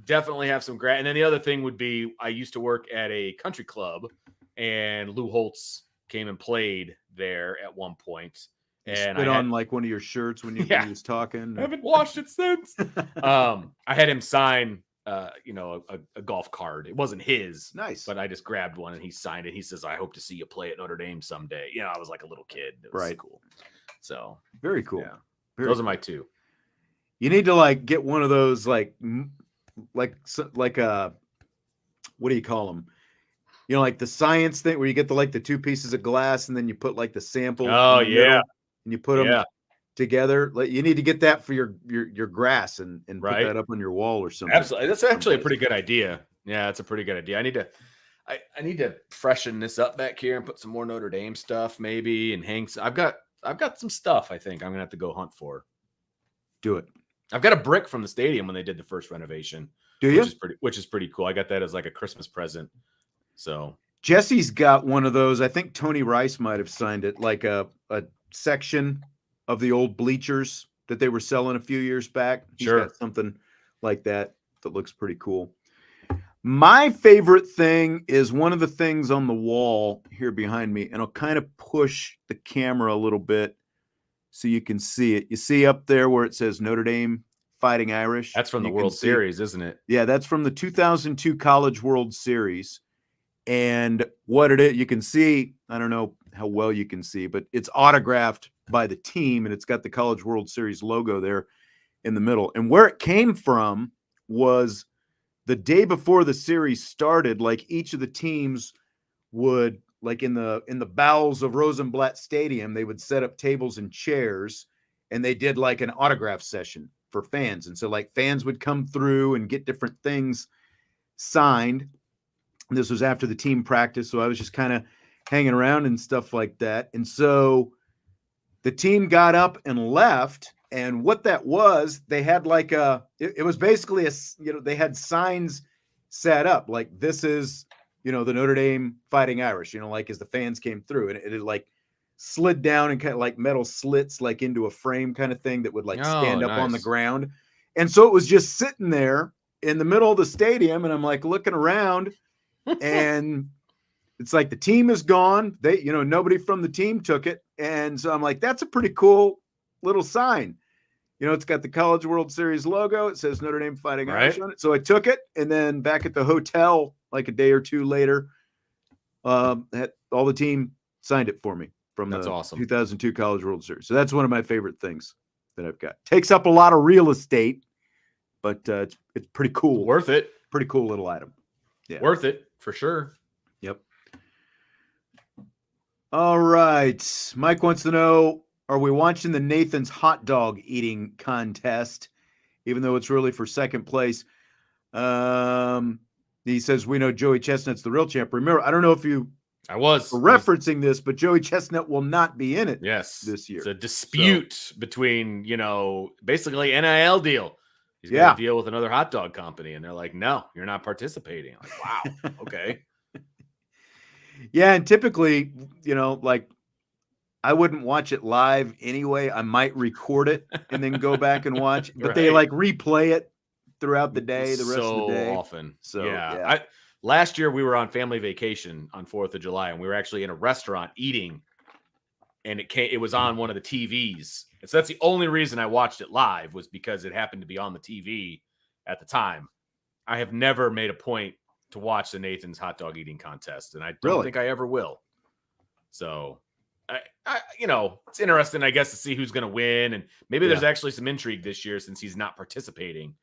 definitely have some grass. And then the other thing would be, I used to work at a country club, and Lou Holtz came and played there at one point. And spit on like one of your shirts when he was talking. I haven't washed it since. I had him sign, a golf card. It wasn't his, nice, but I just grabbed one and he signed it. He says, "I hope to see you play at Notre Dame someday." I was like a little kid. It was cool. So very cool. Yeah. Those are my two. You need to like get one of those like what do you call them? Like the science thing where you get the two pieces of glass and then you put like the sample. Oh yeah. And you put them together. Like you need to get that for your grass and put that up on your wall or something. Absolutely. That's actually a pretty good idea. Yeah, it's a pretty good idea. I need to freshen this up back here and put some more Notre Dame stuff maybe and hang. I've got some stuff I think I'm gonna have to go hunt for. Do it. I've got a brick from the stadium when they did the first renovation. Do you? Which is pretty cool. I got that as like a Christmas present. So Jesse's got one of those. I think Tony Rice might have signed it, like a section of the old bleachers that they were selling a few years back. He's got something like that looks pretty cool. My favorite thing is one of the things on the wall here behind me, and I'll kind of push the camera a little bit so you can see it. You see up there where it says Notre Dame Fighting Irish? That's from the World Series, isn't it? Yeah, that's from the 2002 College World Series. And what it is, you can see, I don't know how well you can see, but it's autographed by the team, and it's got the College World Series logo there in the middle. And where it came from was the day before the series started, like each of the teams would, like in the bowels of Rosenblatt Stadium, they would set up tables and chairs, and they did like an autograph session for fans. And so like fans would come through and get different things signed. This was after the team practice, so I was just kind of hanging around and stuff like that. And so the team got up and left, and what that was, they had like it was basically they had signs set up like, this is, the Notre Dame Fighting Irish, like as the fans came through, and it like slid down and kind of like metal slits like into a frame kind of thing that would like stand up on the ground. And so it was just sitting there in the middle of the stadium, and I'm like looking around, and it's like the team is gone. They, nobody from the team took it. And so I'm like, that's a pretty cool little sign. It's got the College World Series logo. It says Notre Dame Fighting Irish on it. So I took it, and then back at the hotel, like a day or two later, all the team signed it for me from the awesome. 2002 College World Series. So that's one of my favorite things that I've got. Takes up a lot of real estate, but it's pretty cool. Worth it. Pretty cool little item. Yeah. Worth it for sure. Yep. All right. Mike wants to know, are we watching the Nathan's hot dog eating contest, even though it's really for second place? He says, we know Joey Chestnut's the real champ. Remember, I don't know if you referencing this, but Joey Chestnut will not be in it this year. It's a dispute between, basically NIL deal. He's got a deal with another hot dog company. And they're like, no, you're not participating. I'm like, wow, okay. Yeah, and typically, like I wouldn't watch it live anyway. I might record it and then go back and watch, but they like replay it throughout the day, the rest of the day. Often. So yeah. Last year we were on family vacation on 4th of July, and we were actually in a restaurant eating, and it was on one of the TVs. And so that's the only reason I watched it live, was because it happened to be on the TV at the time. I have never made a point to watch the Nathan's hot dog eating contest, and I don't think I ever will. So I it's interesting, I guess, to see who's going to win, and maybe there's actually some intrigue this year since he's not participating.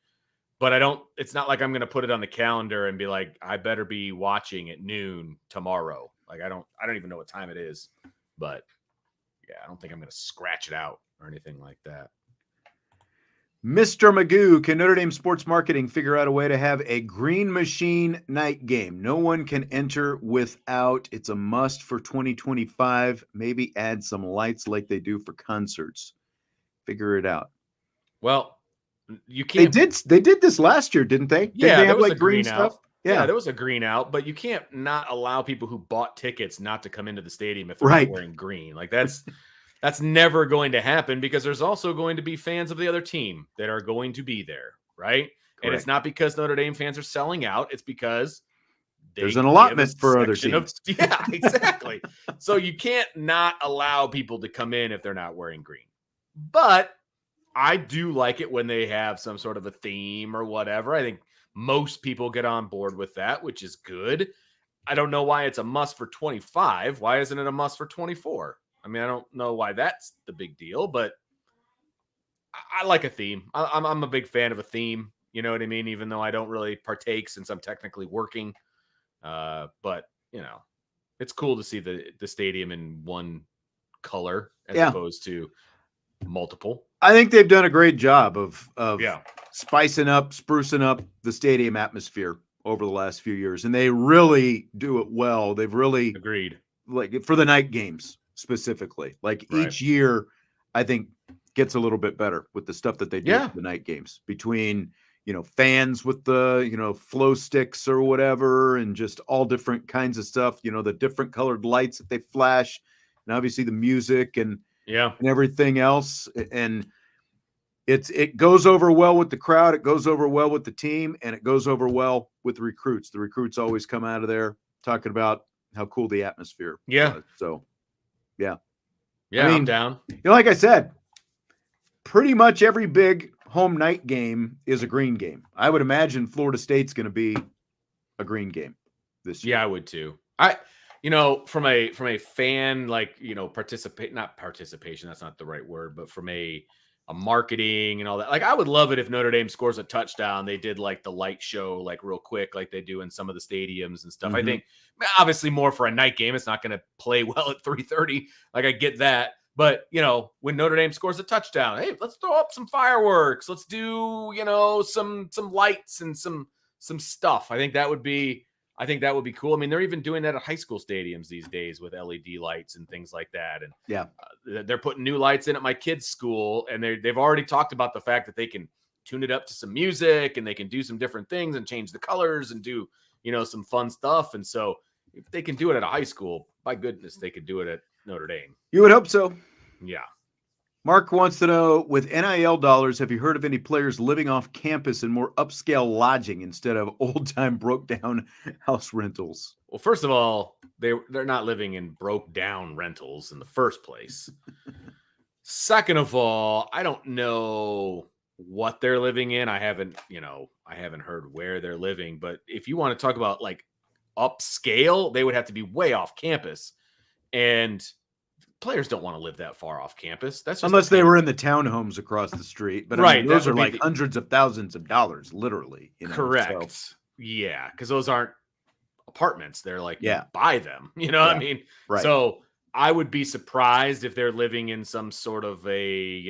But it's not like I'm going to put it on the calendar and be like, I better be watching at noon tomorrow. Like, I don't even know what time it is, but yeah, I don't think I'm going to scratch it out or anything like that. Mr. Magoo, can Notre Dame sports marketing figure out a way to have a green machine night game? No one can enter without. It's a must for 2025. Maybe add some lights like they do for concerts. Figure it out. Well, you can't. They did this last year, didn't they? Yeah, there was like green stuff. Out. Yeah, there was a green out, but you can't not allow people who bought tickets not to come into the stadium if they're not wearing green. Like that's never going to happen, because there's also going to be fans of the other team that are going to be there, right? Correct. And it's not because Notre Dame fans are selling out; it's because there's an allotment for other teams. Yeah, exactly. So you can't not allow people to come in if they're not wearing green. But I do like it when they have some sort of a theme or whatever. I think most people get on board with that, which is good. I don't know why it's a must for 25. Why isn't it a must for 24? I mean, I don't know why that's the big deal, but I like a theme. I'm a big fan of a theme. You know what I mean? Even though I don't really partake since I'm technically working. But, it's cool to see the stadium in one color as opposed to multiple. I think they've done a great job of spicing up, sprucing up the stadium atmosphere over the last few years, and they really do it well. They've really agreed, like for the night games specifically. Like each year, I think gets a little bit better with the stuff that they do for the night games, between fans with the flow sticks or whatever, and just all different kinds of stuff. The different colored lights that they flash, and obviously the music and everything else. And it goes over well with the crowd. It goes over well with the team, and it goes over well with the recruits. The recruits always come out of there talking about how cool the atmosphere was. So, yeah, I mean, I'm down. Like I said, pretty much every big home night game is a green game. I would imagine Florida State's going to be a green game this year. Yeah, I would too. From a fan, like, not participation, that's not the right word, but from a marketing and all that. Like, I would love it if Notre Dame scores a touchdown, they did like the light show, like real quick, like they do in some of the stadiums and stuff. I think obviously more for a night game. It's not going to play well at 3:30. Like, I get that. But, when Notre Dame scores a touchdown, hey, let's throw up some fireworks. Let's do, some lights and some stuff. I think that would be cool. I mean, they're even doing that at high school stadiums these days with LED lights and things like that. And they're putting new lights in at my kids' school, and they've already talked about the fact that they can tune it up to some music, and they can do some different things and change the colors and do, some fun stuff. And so if they can do it at a high school, by goodness, they could do it at Notre Dame. You would hope so. Yeah. Mark wants to know, with NIL dollars, have you heard of any players living off campus in more upscale lodging instead of old-time broke-down house rentals? Well, first of all, they're not living in broke-down rentals in the first place. Second of all, I don't know what they're living in. I haven't heard where they're living. But if you want to talk about like upscale, they would have to be way off campus, and players don't want to live that far off campus. That's just unless they were in the townhomes across the street. But I mean, those are like hundreds of thousands of dollars, literally. Correct. So. Yeah, because those aren't apartments. They're like, buy them. You know what I mean? Right. So I would be surprised if they're living in some sort of a,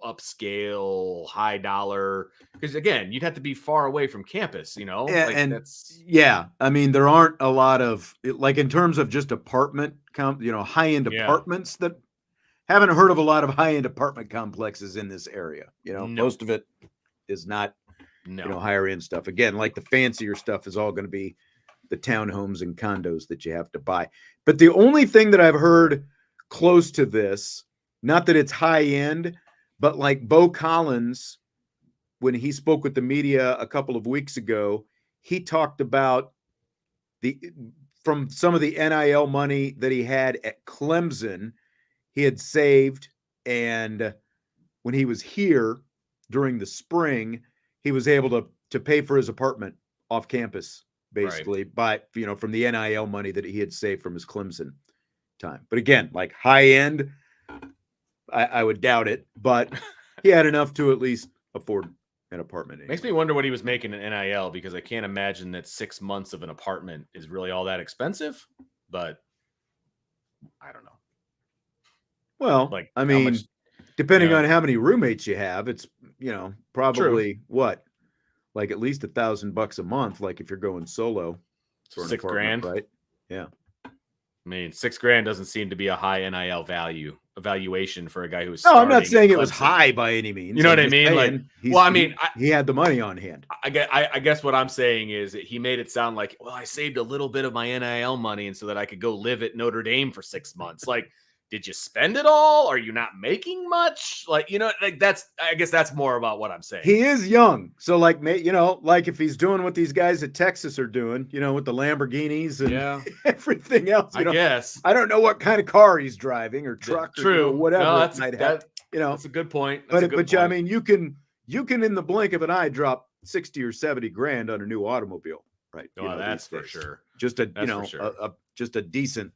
upscale, high dollar. Because again, you'd have to be far away from campus, I mean, there aren't a lot of, like, in terms of just apartment, high-end apartments, that haven't heard of a lot of high-end apartment complexes in this area. Most of it is not No. higher end stuff. Again, like the fancier stuff is all going to be the townhomes and condos that you have to buy. But the only thing that I've heard close to this, not that it's high end, but like Bo Collins, when he spoke with the media a couple of weeks ago, he talked about from some of the NIL money that he had at Clemson, he had saved, and when he was here during the spring, he was able to pay for his apartment off campus, basically, by from the NIL money that he had saved from his Clemson time. But again, like high end, I would doubt it, but he had enough to at least afford an apartment. Makes me wonder what he was making in NIL, because I can't imagine that 6 months of an apartment is really all that expensive, but I don't know. Well, like, I mean, much, depending on how many roommates you have, it's, probably true. like at least $1,000 a month. Like if you're going solo for an apartment, $6,000, right? Yeah. I mean, $6,000 doesn't seem to be a high NIL evaluation for a guy who's. No, I'm not saying it was high by any means. You know what I mean? Like, he had the money on hand. I guess what I'm saying is that he made it sound like, well, I saved a little bit of my NIL money, and so that I could go live at Notre Dame for 6 months. Like, did you spend it all? Are you not making much? Like, I guess that's more about what I'm saying. He is young. So like, like if he's doing what these guys at Texas are doing, with the Lamborghinis and everything else, I guess. I don't know what kind of car he's driving or truck True. or whatever. No, it might have, that's a good point. But I mean, you can in the blink of an eye drop 60 or 70 grand on a new automobile, right? Well, that's for sure. Just just a decent,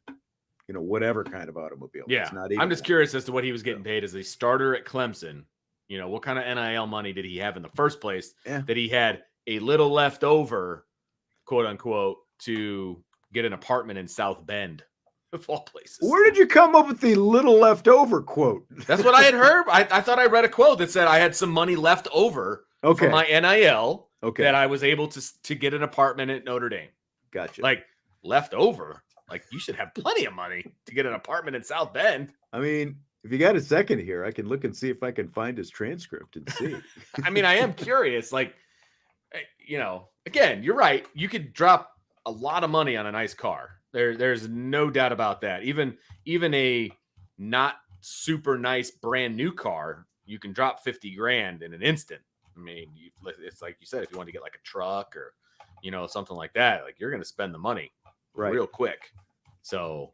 whatever kind of automobile. Yeah. It's not even I'm just curious as to what he was getting paid as a starter at Clemson. What kind of NIL money did he have in the first place that he had a little left over, quote unquote, to get an apartment in South Bend, of all places? Where did you come up with the little left over quote? That's what I had heard. I thought I read a quote that said I had some money left over for my NIL that I was able to get an apartment at Notre Dame. Gotcha. Like, left over? Like, you should have plenty of money to get an apartment in South Bend. I mean, if you got a second here, I can look and see if I can find his transcript and see. I mean, I am curious. Like, again, you're right. You could drop a lot of money on a nice car. There's no doubt about that. Even a not super nice brand new car, you can drop 50 grand in an instant. I mean, it's like you said, if you want to get like a truck or, something like that, like you're going to spend the money real quick. So,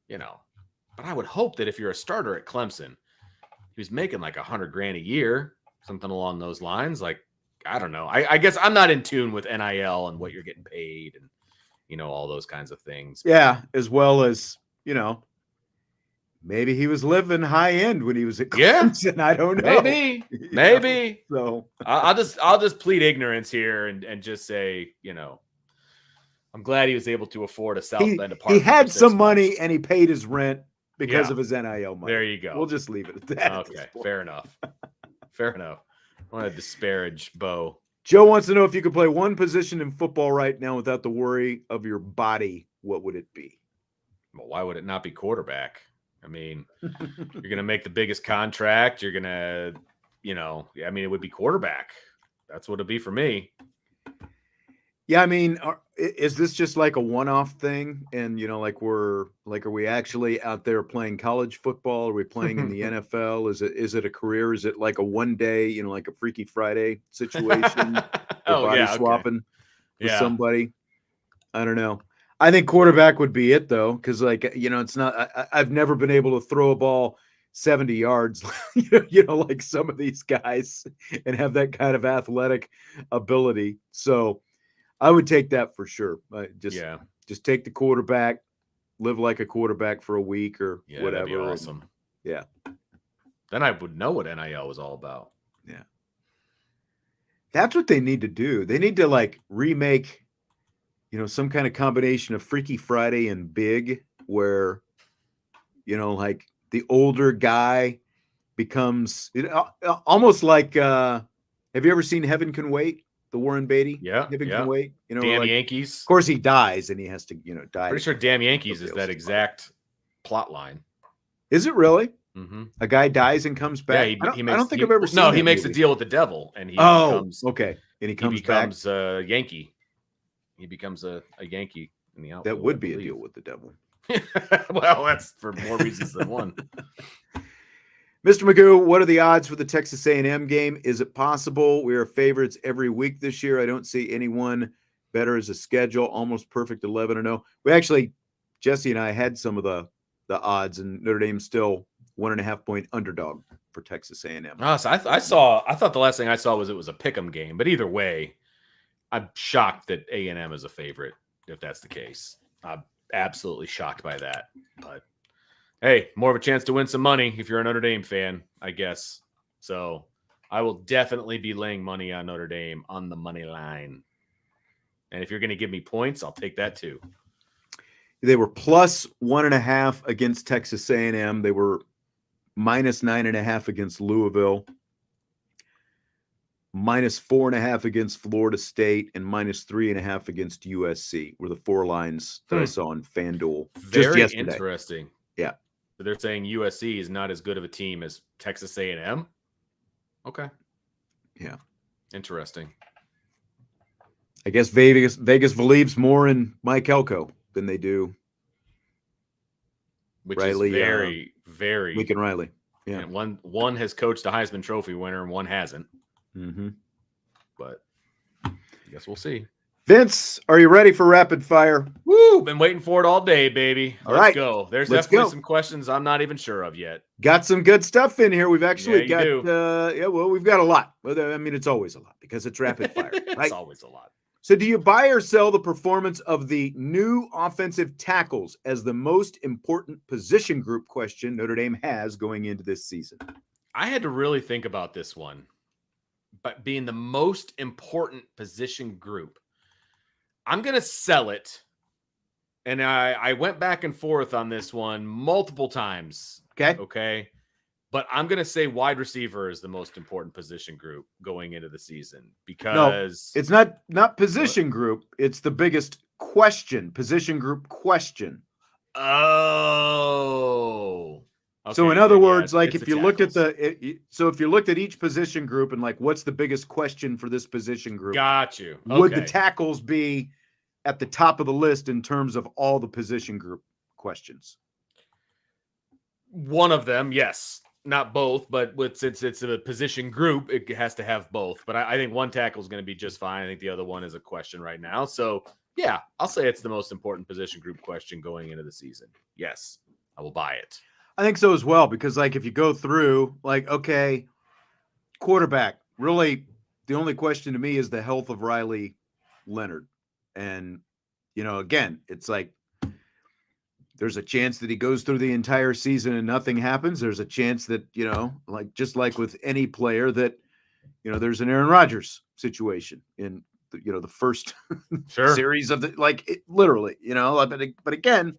but I would hope that if you're a starter at Clemson, he was making like 100 grand a year, something along those lines. Like, I don't know. I guess I'm not in tune with NIL and what you're getting paid and, all those kinds of things. Yeah. As well as, maybe he was living high end when he was at Clemson. I don't know. Maybe. So I'll just plead ignorance here and just say, I'm glad he was able to afford a South Bend apartment. He had some money and he paid his rent because of his NIL money. There you go. We'll just leave it at that. Okay, fair enough. Fair enough. I want to disparage Bo. Joe wants to know if you could play one position in football right now without the worry of your body, what would it be? Well, why would it not be quarterback? I mean, you're going to make the biggest contract. You're going to, it would be quarterback. That's what it'd be for me. Yeah, I mean, is this just like a one-off thing? And, are we actually out there playing college football? Are we playing in the NFL? Is it a career? Is it like a one day, like a Freaky Friday situation? Swapping with somebody? I don't know. I think quarterback would be it though. Cause it's not, I've never been able to throw a ball 70 yards, like some of these guys and have that kind of athletic ability. So I would take that for sure. Just take the quarterback, live like a quarterback for a week or whatever. That'd be awesome. Then I would know what NIL was all about. Yeah. That's what they need to do. They need to remake, some kind of combination of Freaky Friday and Big where, the older guy becomes almost like, have you ever seen Heaven Can Wait? The Warren Beatty, Heaven Can Wait. Damn Yankees. Of course, he dies and he has to, die. Pretty sure Damn Yankees is that exact plot line. Is it really? Mm-hmm. A guy dies and comes back. Yeah, I don't think I've ever seen. No, he makes a deal with the devil, and he. Okay. and he he comes back, becomes a Yankee. He becomes a Yankee in the outfield. that would be a deal with the devil. Well, that's for more reasons than one. Mr. Magoo, what are the odds for the Texas A&M game? Is it possible? We are favorites every week this year. I don't see anyone better as a schedule. Almost perfect 11-0. We actually, Jesse and I had some of the odds, and Notre Dame's still 1.5 point underdog for Texas A&M. Oh, so I thought the last thing I saw was it was a pick'em game, but either way, I'm shocked that A&M is a favorite. If that's the case, I'm absolutely shocked by that. But hey, more of a chance to win some money if you're a Notre Dame fan, I guess. So I will definitely be laying money on Notre Dame on the money line. And if you're going to give me points, I'll take that too. They were plus 1.5 against Texas A&M. They were minus 9.5 against Louisville, minus 4.5 against Florida State, and minus 3.5 against USC were the 4 lines that I saw on FanDuel just yesterday. Interesting. Yeah. So they're saying USC is not as good of a team as Texas A&M. Okay. Yeah. Interesting. I guess Vegas believes more in Mike Elko than they do. Which Riley, is very Lincoln Riley. Yeah. And one has coached a Heisman Trophy winner and one hasn't. Mm-hmm. But I guess we'll see. Vince, are you ready for rapid fire? Woo! Been waiting for it all day, baby. Let's go. There's definitely some questions I'm not even sure of yet. Got some good stuff in here. We've actually got we've got a lot. I mean, it's always a lot because it's rapid fire. Right? It's always a lot. So do you buy or sell the performance of the new offensive tackles as the most important position group question Notre Dame has going into this season? I had to really think about this one, but being the most important position group, I'm going to sell it. And I went back and forth on this one multiple times. Okay. But I'm going to say wide receiver is the most important position group going into the season because it's not position group. It's the biggest position group question. Oh, okay. So in other words, like if you looked at if you looked at each position group and like, what's the biggest question for this position group? Got you. Okay. Would the tackles be at the top of the list in terms of all the position group questions? One of them, yes. Not both, but since it's a position group, it has to have both. But I think one tackle is going to be just fine. I think the other one is a question right now. So, yeah, I'll say it's the most important position group question going into the season. Yes, I will buy it. I think so as well, because, like, if you go through, like, okay, quarterback, really the only question to me is the health of Riley Leonard. And, again, it's like, there's a chance that he goes through the entire season and nothing happens. There's a chance that, just like with any player that, there's an Aaron Rodgers situation in, the first series of literally, but again,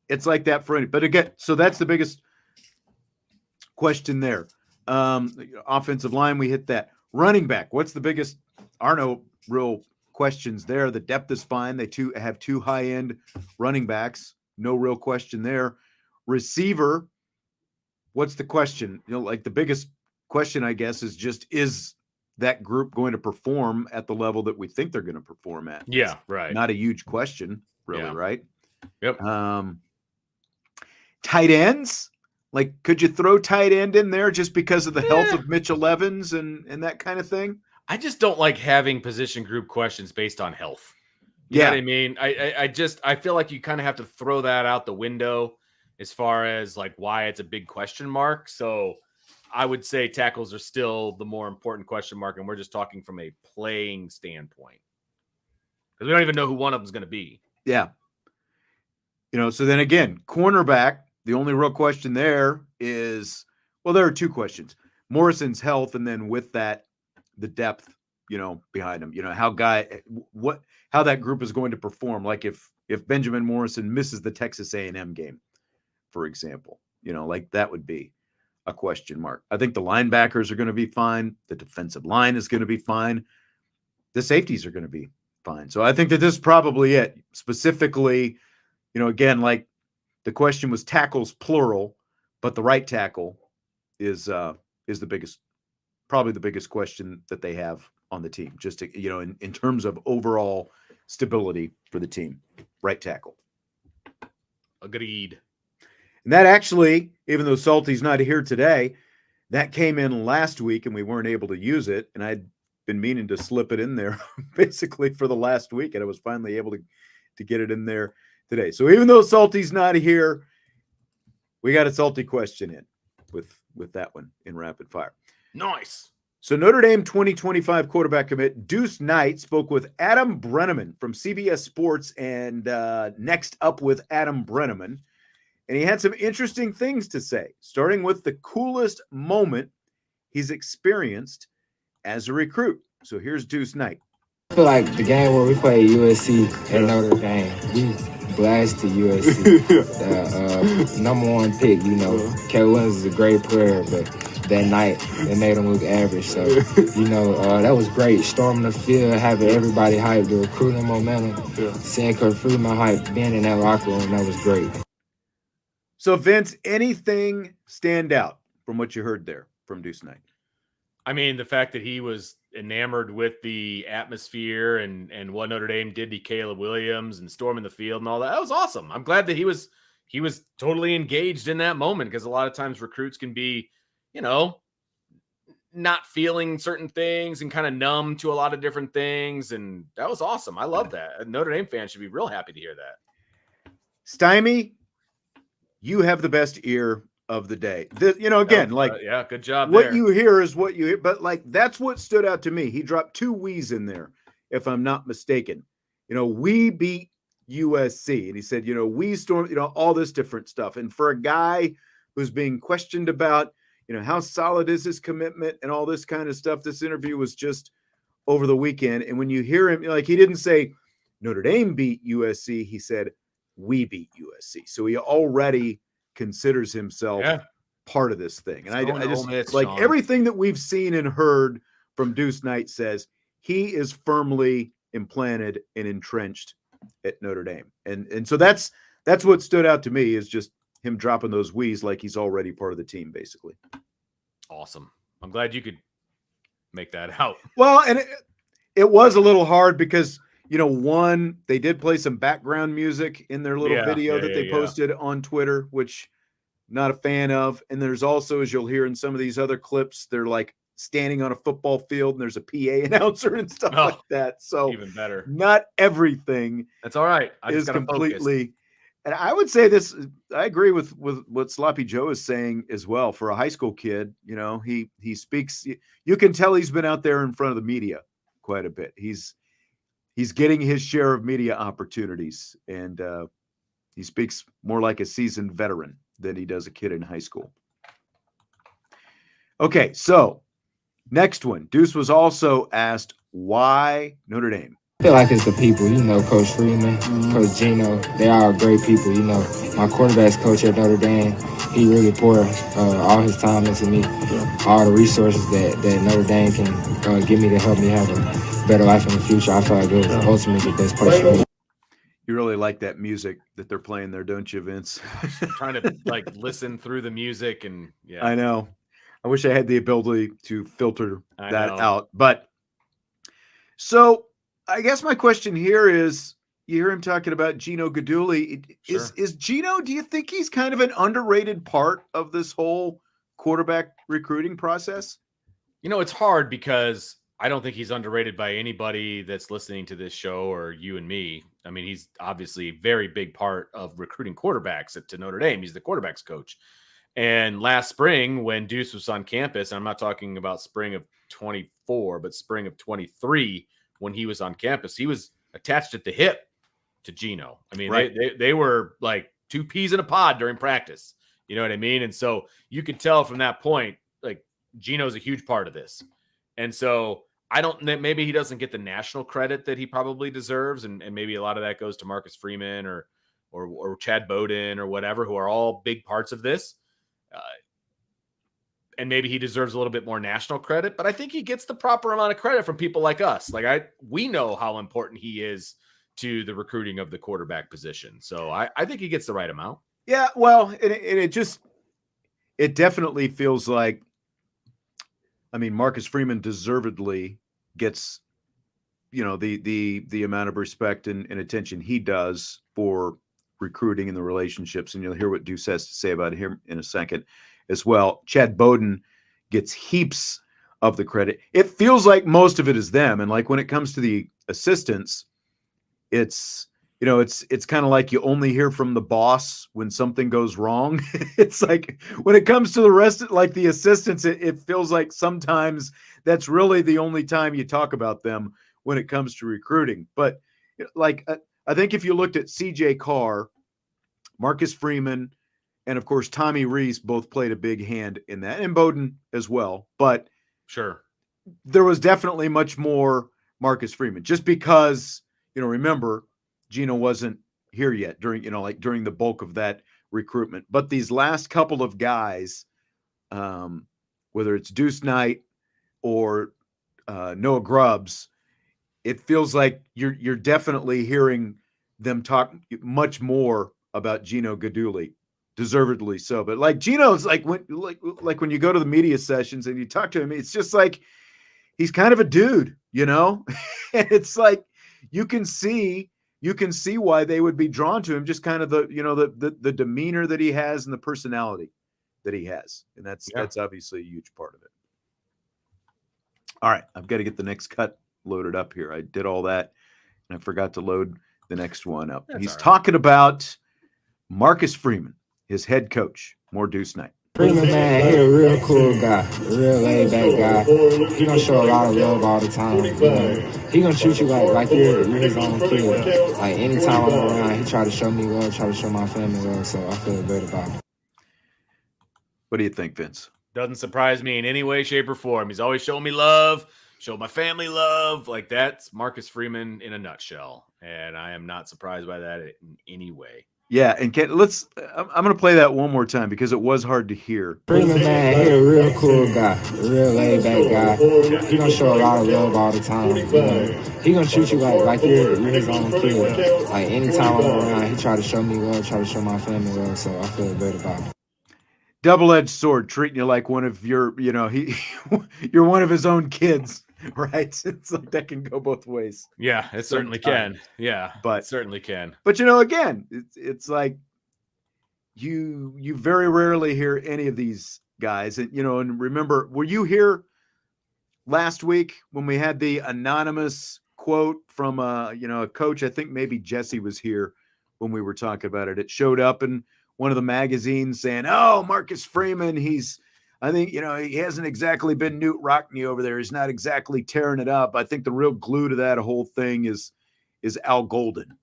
it's like that for any, but again, so that's the biggest question there. Offensive line, we hit that. Running back, what's the biggest? Are no real questions there. The depth is fine. They have 2 high-end running backs. No real question there. Receiver, what's the question? Like the biggest question, I guess, is that group going to perform at the level that we think they're going to perform at? Yeah, right. Not a huge question, really, right? Yep. Tight ends, like, could you throw tight end in there just because of the health of Mitchell Evans and that kind of thing? I just don't like having position group questions based on health. You know what I mean? I feel like you kind of have to throw that out the window as far as like why it's a big question mark. So I would say tackles are still the more important question mark. And we're just talking from a playing standpoint because we don't even know who one of them is going to be. Yeah. So then again, cornerback, the only real question there is, well, there are 2 questions. Morrison's health, and then with that, the depth, behind him, how that group is going to perform. Like if Benjamin Morrison misses the Texas A&M game, for example, like that would be a question mark. I think the linebackers are going to be fine. The defensive line is going to be fine. The safeties are going to be fine. So I think that this is probably it. Specifically, again, like the question was tackles plural, but the right tackle is the biggest, probably the biggest question that they have on the team, just to, in terms of overall stability for the team. Right tackle. Agreed. And that actually, even though Salty's not here today, that came in last week and we weren't able to use it. And I'd been meaning to slip it in there basically for the last week. And I was finally able to get it in there today. So even though Salty's not here, we got a Salty question in with that one in rapid fire. Nice. So Notre Dame 2025 quarterback commit Duce Knight spoke with Adam Brenneman from CBS Sports and Next Up with Adam Brenneman. And he had some interesting things to say, starting with the coolest moment he's experienced as a recruit. So here's Duce Knight. I feel like the game where we played USC and Notre Dame, we blasted USC. The number one pick, Caleb Williams is a great player, but that night they made him look average. So, that was great. Storming the field, having everybody hyped, the recruiting momentum, seeing Coach Freeman hyped, being in that locker room, that was great. So, Vince, anything stand out from what you heard there from Duce Knight? I mean, the fact that he was enamored with the atmosphere and what Notre Dame did to Caleb Williams and storming the field and all that was awesome. I'm glad that he was totally engaged in that moment, because a lot of times recruits can be, not feeling certain things and kind of numb to a lot of different things. And that was awesome. I love that. A Notre Dame fan should be real happy to hear that. Stymie, you have the best ear of the day. Again, yeah, good job. What you hear is what you hear, but that's what stood out to me. He dropped two we's in there, if I'm not mistaken. We beat USC, and he said, we stormed, all this different stuff. And for a guy who's being questioned about, how solid is his commitment and all this kind of stuff, this interview was just over the weekend. And when you hear him, he didn't say Notre Dame beat USC. He said, we beat USC. So he already considers himself part of this thing. And I just everything that we've seen and heard from Duce Knight says he is firmly implanted and entrenched at Notre Dame. And so that's what stood out to me, is just him dropping those wheeze like he's already part of the team, basically. Awesome. I'm glad you could make that out. Well, and it was a little hard because, they did play some background music in their little video that they posted on Twitter, which not a fan of. And there's also, as you'll hear in some of these other clips, they're like standing on a football field and there's a PA announcer and stuff like that. So even better. Not everything. That's all right. I is just gotta completely focus. And I would say this, I agree with what Sloppy Joe is saying as well. For a high school kid, he speaks, you can tell he's been out there in front of the media quite a bit. He's getting his share of media opportunities, and he speaks more like a seasoned veteran than he does a kid in high school. Okay, so next one. Duce was also asked, why Notre Dame? I feel like it's the people, Coach Freeman, Coach Gino, they are great people, My quarterback's coach at Notre Dame, he really poured all his time into me, all the resources that Notre Dame can give me to help me have a better life in the future. I feel like it was ultimately the best place for me. You really like that music that they're playing there, don't you, Vince? I'm trying to listen through the music, and I know. I wish I had the ability to filter that out. But so I guess my question here is, you hear him talking about Gino Guidugli. Is Gino, do you think he's kind of an underrated part of this whole quarterback recruiting process? It's hard because I don't think he's underrated by anybody that's listening to this show or you and me. I mean, he's obviously a very big part of recruiting quarterbacks to Notre Dame. He's the quarterback's coach. And last spring, when Duce was on campus, and I'm not talking about spring of 24, but spring of 23, when he was on campus, he was attached at the hip to Gino. I mean, they were like two peas in a pod during practice. You know what I mean? And so you could tell from that point, like, Gino's a huge part of this. And so maybe he doesn't get the national credit that he probably deserves. And maybe a lot of that goes to Marcus Freeman or Chad Bowden or whatever, who are all big parts of this. And maybe he deserves a little bit more national credit, but I think he gets the proper amount of credit from people like us. We know how important he is to the recruiting of the quarterback position. So I think he gets the right amount. Yeah, well, it definitely feels like, Marcus Freeman deservedly gets, the amount of respect and attention he does for recruiting and the relationships. And you'll hear what Duce has to say about him in a second as well. Chad Bowden gets heaps of the credit. It feels like most of it is them. And like when it comes to the assistants, it's kind of like you only hear from the boss when something goes wrong. It's like when it comes to the rest, like the assistants, it feels like sometimes that's really the only time you talk about them when it comes to recruiting. But like, I think if you looked at CJ Carr, Marcus Freeman, and of course, Tommy Reese both played a big hand in that, and Bowden as well. But sure, there was definitely much more Marcus Freeman just because, remember, Gino wasn't here yet during the bulk of that recruitment. But these last couple of guys, whether it's Duce Knight or Noah Grubbs, it feels like you're definitely hearing them talk much more about Gino Guidugli, deservedly so. But like Gino's like when you go to the media sessions and you talk to him, it's just like he's kind of a dude, and it's like you can see why they would be drawn to him, just kind of the demeanor that he has and the personality that he has. And that's obviously a huge part of it. All right, I've got to get the next cut loaded up here. I did all that and I forgot to load the next one up. He's talking about Marcus Freeman, his head coach. More Duce Knight. Freeman, man, he a real cool guy, real laid back guy. He gonna show a lot of love all the time. He gonna treat you like you're his own kid. Like anytime I'm around, he try to show me love, try to show my family love. So I feel good about it. What do you think, Vince? Doesn't surprise me in any way, shape, or form. He's always showing me love, show my family love. Like that's Marcus Freeman in a nutshell, and I am not surprised by that in any way. Yeah, and I'm going to play that one more time because it was hard to hear. Freeman, man, he a real cool guy, real laid back guy. He gonna show a lot of love all the time. He gonna treat you like you're his own kid. Like anytime I'm around, he try to show me love, try to show my family love. So I feel good about it. Double-edged sword, treating you like one of your, you're one of his own kids, right? It's like that can go both ways. Yeah, it certainly can. Yeah, but it certainly can. But again, it's like you very rarely hear any of these guys, and and remember, were you here last week when we had the anonymous quote from a coach? I think maybe Jesse was here when we were talking about it. It showed up in one of the magazines saying, "Oh, Marcus Freeman, I think, he hasn't exactly been Newt Rockney over there. He's not exactly tearing it up." I think the real glue to that whole thing is Al Golden,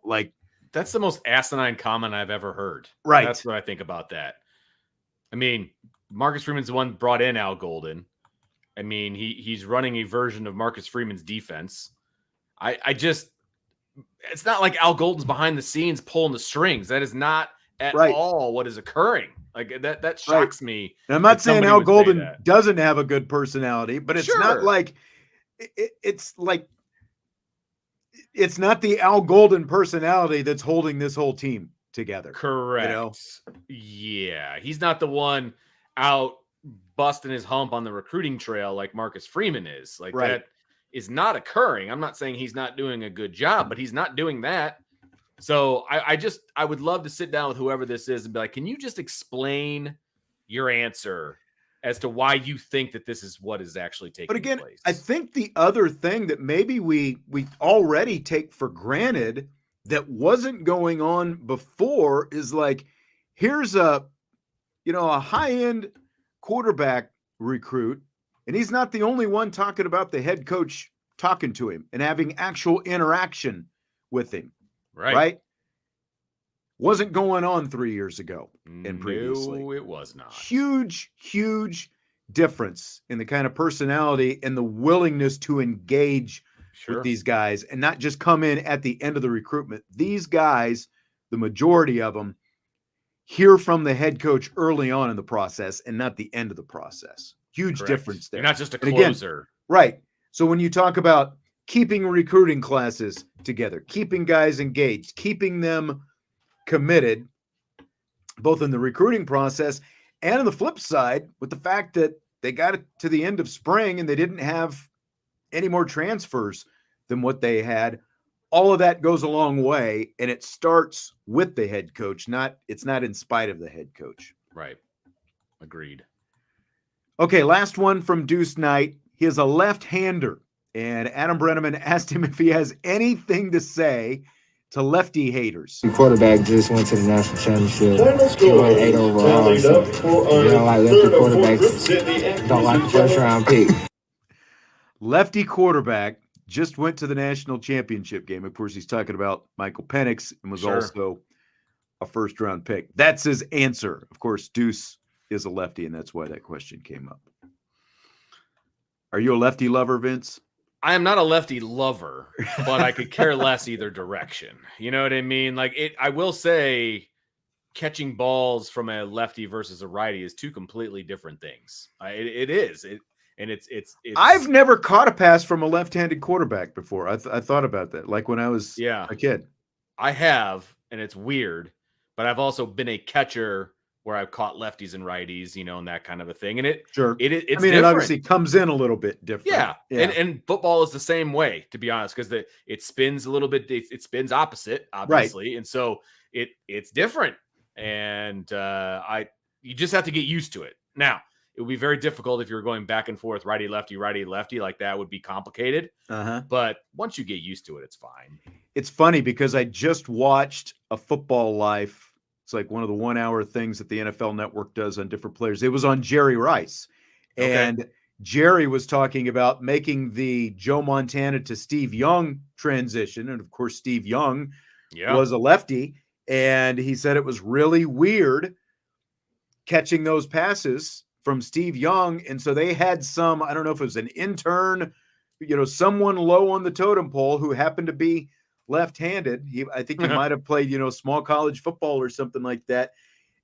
like that's the most asinine comment I've ever heard. Right. That's what I think about that. I mean, Marcus Freeman's the one brought in Al Golden. I mean, he's running a version of Marcus Freeman's defense. It's not like Al Golden's behind the scenes pulling the strings. That is not at all what is occurring. Like that shocks me. And I'm not saying Al Golden doesn't have a good personality, but it's not like it's like it's not the Al Golden personality that's holding this whole team together. Correct. Yeah, he's not the one out busting his hump on the recruiting trail like Marcus Freeman is. Like that is not occurring. I'm not saying he's not doing a good job, but he's not doing that. So I would love to sit down with whoever this is and be like, can you just explain your answer as to why you think that this is what is actually taking place? But again, I think the other thing that maybe we already take for granted that wasn't going on before is like, here's a high-end quarterback recruit, and he's not the only one talking about the head coach talking to him and having actual interaction with him. Right? Wasn't going on 3 years ago and previously. No, it was not. Huge difference in the kind of personality and the willingness to engage with these guys and not just come in at the end of the recruitment. These guys, the majority of them, hear from the head coach early on in the process and not the end of the process. Huge difference there. You're not just a closer. Again, right. So when you talk about keeping recruiting classes together, keeping guys engaged, keeping them committed, both in the recruiting process and on the flip side with the fact that they got it to the end of spring and they didn't have any more transfers than what they had. All of that goes a long way, and it starts with the head coach. It's not in spite of the head coach. Right. Agreed. Okay, last one from Duce Knight. He is a left-hander, and Adam Brenneman asked him if he has anything to say to lefty haters. The quarterback just went to the national championship. He went 8 overall. So if you don't like lefty quarterbacks, don't like the first-round pick. Lefty quarterback just went to the national championship game. Of course, he's talking about Michael Penix and was also a first-round pick. That's his answer. Of course, Duce is a lefty, and that's why that question came up. Are you a lefty lover, Vince? I am not a lefty lover, but I could care less either direction. You know what I mean? Like I will say catching balls from a lefty versus a righty is two completely different things. It is. It's I've never caught a pass from a left-handed quarterback before. I thought about that. Like when I was a kid. I have, and it's weird, but I've also been a catcher where I've caught lefties and righties, and that kind of a thing. And it's it obviously comes in a little bit different. Yeah. And football is the same way, to be honest, because it spins a little bit. It spins opposite, obviously. Right. And so it's different. And you just have to get used to it. Now, it would be very difficult if you're going back and forth, righty, lefty, like that would be complicated. But once you get used to it, it's fine. It's funny because I just watched a Football Life. It's like one of the 1 hour things that the NFL Network does on different players. It was on Jerry Rice. And Jerry was talking about making the Joe Montana to Steve Young transition. And of course, Steve Young was a lefty. And he said it was really weird catching those passes from Steve Young. And so they had some, I don't know if it was an intern, someone low on the totem pole who happened to be left-handed. I think he might have played, small college football or something like that.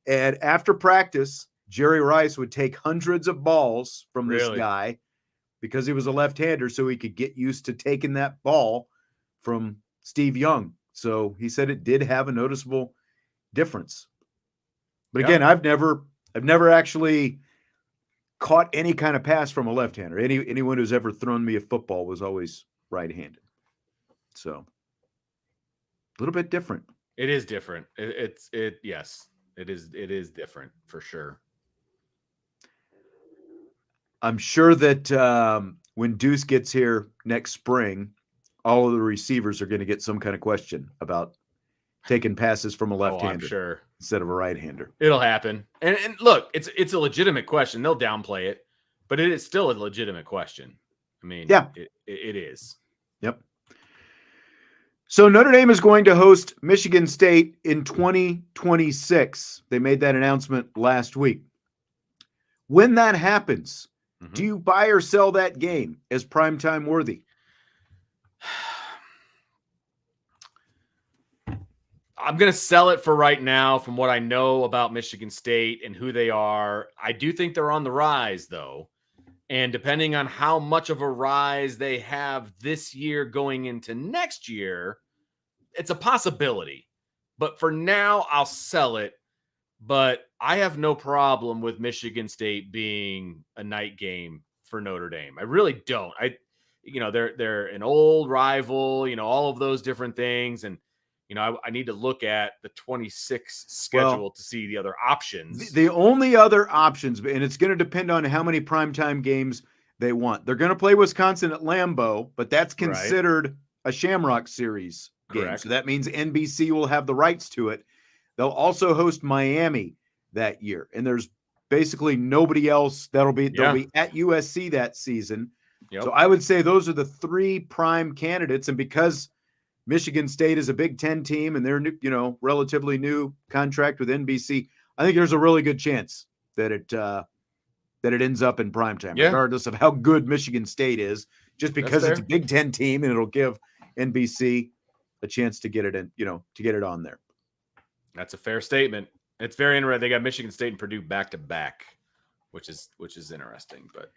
And after practice, Jerry Rice would take hundreds of balls from this guy because he was a left-hander, so he could get used to taking that ball from Steve Young. So he said it did have a noticeable difference. But again, I've never actually caught any kind of pass from a left-hander. Anyone who's ever thrown me a football was always right-handed. So a little bit different. It is different. Yes, it is different for sure. I'm sure that when Duce gets here next spring, all of the receivers are going to get some kind of question about taking passes from a left-hander instead of a right-hander. It'll happen. And look, it's a legitimate question. They'll downplay it, but it is still a legitimate question. I mean, it is. Yep. So Notre Dame is going to host Michigan State in 2026. They made that announcement last week. When that happens, do you buy or sell that game as primetime worthy? I'm going to sell it for right now from what I know about Michigan State and who they are. I do think they're on the rise, though. And depending on how much of a rise they have this year going into next year, it's a possibility. But for now, I'll sell it. But I have no problem with Michigan State being a night game for Notre Dame. I really don't. They're an old rival, all of those different things. And, I need to look at the 26 schedule to see the other options. The only other options, and it's going to depend on how many primetime games they want. They're going to play Wisconsin at Lambeau, but that's considered a Shamrock Series game. So that means NBC will have the rights to it. They'll also host Miami that year. And there's basically nobody else they'll be at USC that season. Yep. So I would say those are the three prime candidates. And because Michigan State is a Big Ten team and they're relatively new contract with NBC, I think there's a really good chance that it ends up in primetime, regardless of how good Michigan State is, just because it's a Big Ten team and it'll give NBC a chance to get it in, to get it on there. That's a fair statement. It's very interesting. They got Michigan State and Purdue back to back, which is interesting. But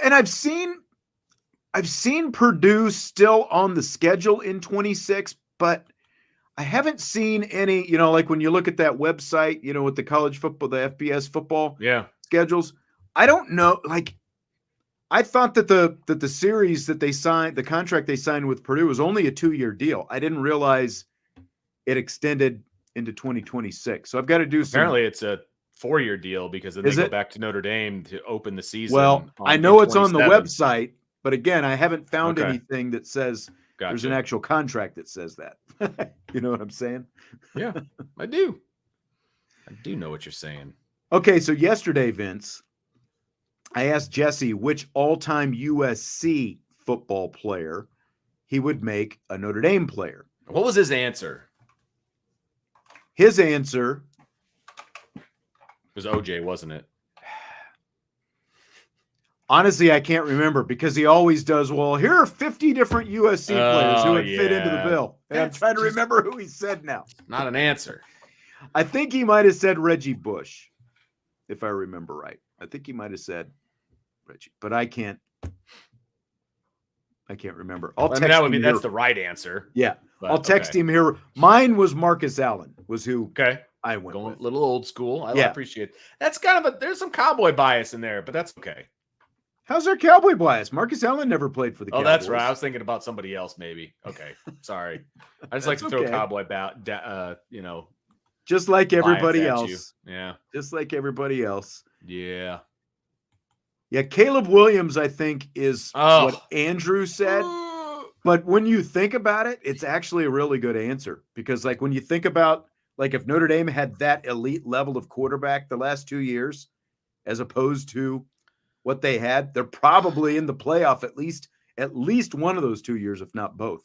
and I've seen Purdue still on the schedule in 26, but I haven't seen any, like when you look at that website, with the college football, the FBS football schedules, I don't know. Like, I thought that the series that they signed, the contract they signed with Purdue was only a 2-year deal. I didn't realize it extended into 2026. So I've got to do Apparently it's a 4-year deal because then they go back to Notre Dame to open the season. Well, I know it's on the website, but again, I haven't found anything that says there's an actual contract that says that. You know what I'm saying? Yeah, I do. I do know what you're saying. Okay, so yesterday, Vince, I asked Jesse which all-time USC football player he would make a Notre Dame player. What was his answer? His answer was OJ, wasn't it? Honestly, I can't remember because he always does. Well, here are 50 different USC players who would fit into the bill. And I'm trying to remember who he said now. Not an answer. I think he might have said Reggie Bush, if I remember right. I think he might have said Reggie, but I can't remember. That's the right answer. Yeah. I'll text him here. Mine was Marcus Allen, was who I went going with. A little old school. I appreciate it. That's kind of there's some cowboy bias in there, but that's okay. How's there cowboy bias? Marcus Allen never played for the Cowboys. Oh, that's right. I was thinking about somebody else, maybe. Okay. Sorry. I just like to throw cowboy just like everybody else. Yeah. Just like everybody else. Yeah. Yeah, Caleb Williams, I think, is what Andrew said. But when you think about it, it's actually a really good answer. Because, like, when you think about, like, if Notre Dame had that elite level of quarterback the last 2 years, as opposed to what they had, they're probably in the playoff at least one of those 2 years, if not both.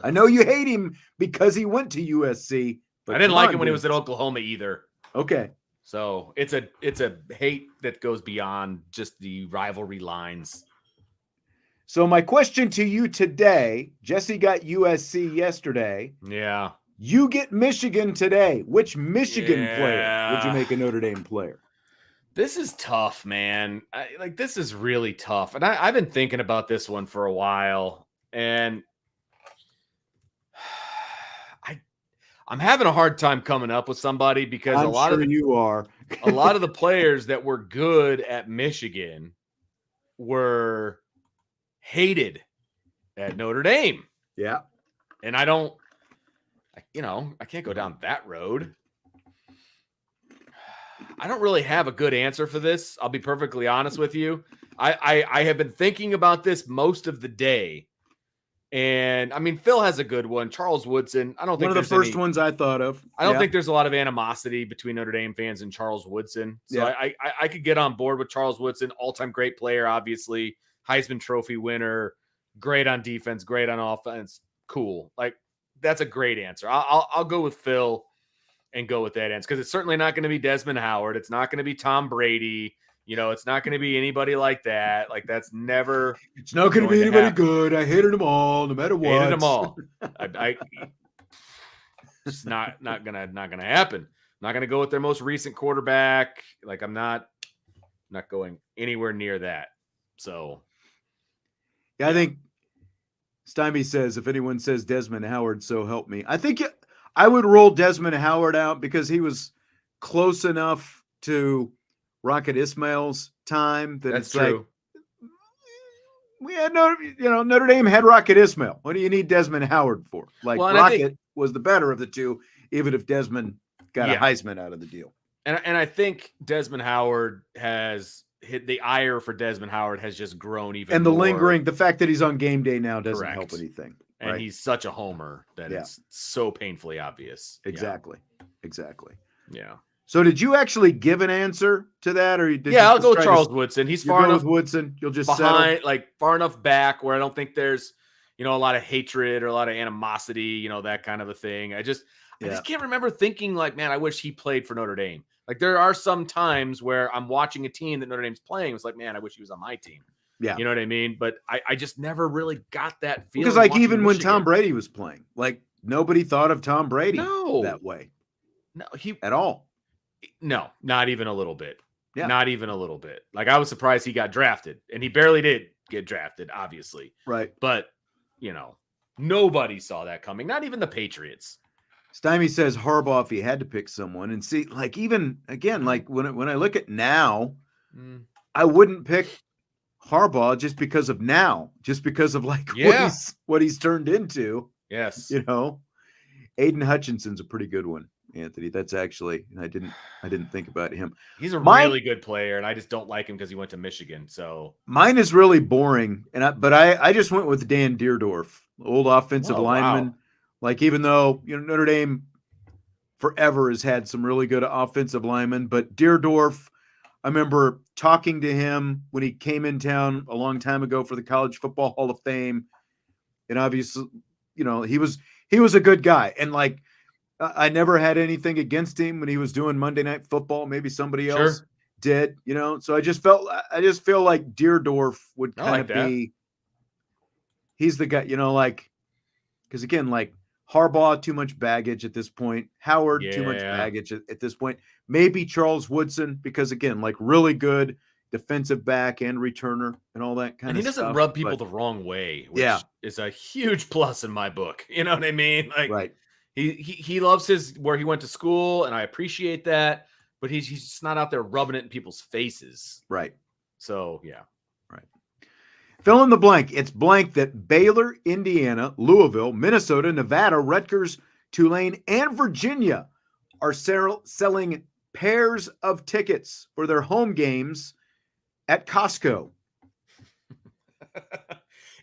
I know you hate him because he went to USC. But I didn't like him when he was at Oklahoma either. Okay. So it's a hate that goes beyond just the rivalry lines. So my question to you today, Jesse got USC yesterday. Yeah. You get Michigan today. Which Michigan player would you make a Notre Dame player? This is tough, man. This is really tough. And I've been thinking about this one for a while. And I'm having a hard time coming up with somebody because a lot of the players that were good at Michigan were hated at Notre Dame. Yeah. And I can't go down that road. I don't really have a good answer for this. I'll be perfectly honest with you. I have been thinking about this most of the day. And I mean, Phil has a good one. Charles Woodson. I don't think one of the first ones I thought of. I don't think there's a lot of animosity between Notre Dame fans and Charles Woodson. So I could get on board with Charles Woodson, all-time great player, obviously, Heisman Trophy winner, great on defense, great on offense. Cool. Like, that's a great answer. I'll go with Phil and go with that answer because it's certainly not going to be Desmond Howard. It's not going to be Tom Brady. It's not going to be anybody like that. Like, that's never. It's not going to be anybody good. I hated them all, no matter what. Hated them all. It's not gonna happen. I'm not gonna go with their most recent quarterback. Like, I'm not going anywhere near that. So, yeah, I think Stymie says if anyone says Desmond Howard, so help me. I think I would roll Desmond Howard out because he was close enough to Rocket Ismail's time that that's it's true. Like, we had Notre Dame had Rocket Ismail. What do you need Desmond Howard for? Like, Rocket was the better of the two, even if Desmond got a Heisman out of the deal. And I think Desmond Howard has hit the ire for Desmond Howard has just grown even and the more. Lingering, the fact that he's on game day now doesn't help anything. And he's such a homer that it's so painfully obvious. Exactly. Yeah. So did you actually give an answer to that, or did I'll go with Charles Woodson. He's far enough with Woodson. You'll just behind, settle? like far enough back where I don't think there's a lot of hatred or a lot of animosity, that kind of a thing. I just can't remember thinking like, man, I wish he played for Notre Dame. Like, there are some times where I'm watching a team that Notre Dame's playing. It's like, man, I wish he was on my team. Yeah, you know what I mean. But I just never really got that feeling because like even when Tom Brady was playing, like nobody thought of Tom Brady that way. No, at all. No, not even a little bit. Yeah. Not even a little bit. Like, I was surprised he got drafted, and he barely did get drafted, obviously. Right. But, nobody saw that coming. Not even the Patriots. Stymie says Harbaugh, if he had to pick someone, and see, like, even again, like when I look at now, I wouldn't pick Harbaugh just because of like Yeah. what he's turned into. Yes. Aiden Hutchinson's a pretty good one, Anthony. That's actually, I didn't think about him. He's a really good player, and I just don't like him because he went to Michigan. So mine is really boring, but I just went with Dan Deerdorf, old offensive lineman. Wow. Like, even though Notre Dame forever has had some really good offensive linemen, but Deerdorf, I remember talking to him when he came in town a long time ago for the College Football Hall of Fame, and obviously, he was a good guy, and like I never had anything against him when he was doing Monday Night Football. Maybe somebody else did, So I just feel like Deerdorf would kind of be. He's the guy, because again, like Harbaugh, too much baggage at this point. Howard, too much baggage at this point. Maybe Charles Woodson, because again, like really good defensive back and returner and all that kind of stuff. And he doesn't rub people the wrong way, which is a huge plus in my book. You know what I mean? Like, right. He loves where he went to school, and I appreciate that, but he's just not out there rubbing it in people's faces. Right. So, yeah. Right. Fill in the blank. It's blank that Baylor, Indiana, Louisville, Minnesota, Nevada, Rutgers, Tulane, and Virginia are selling pairs of tickets for their home games at Costco.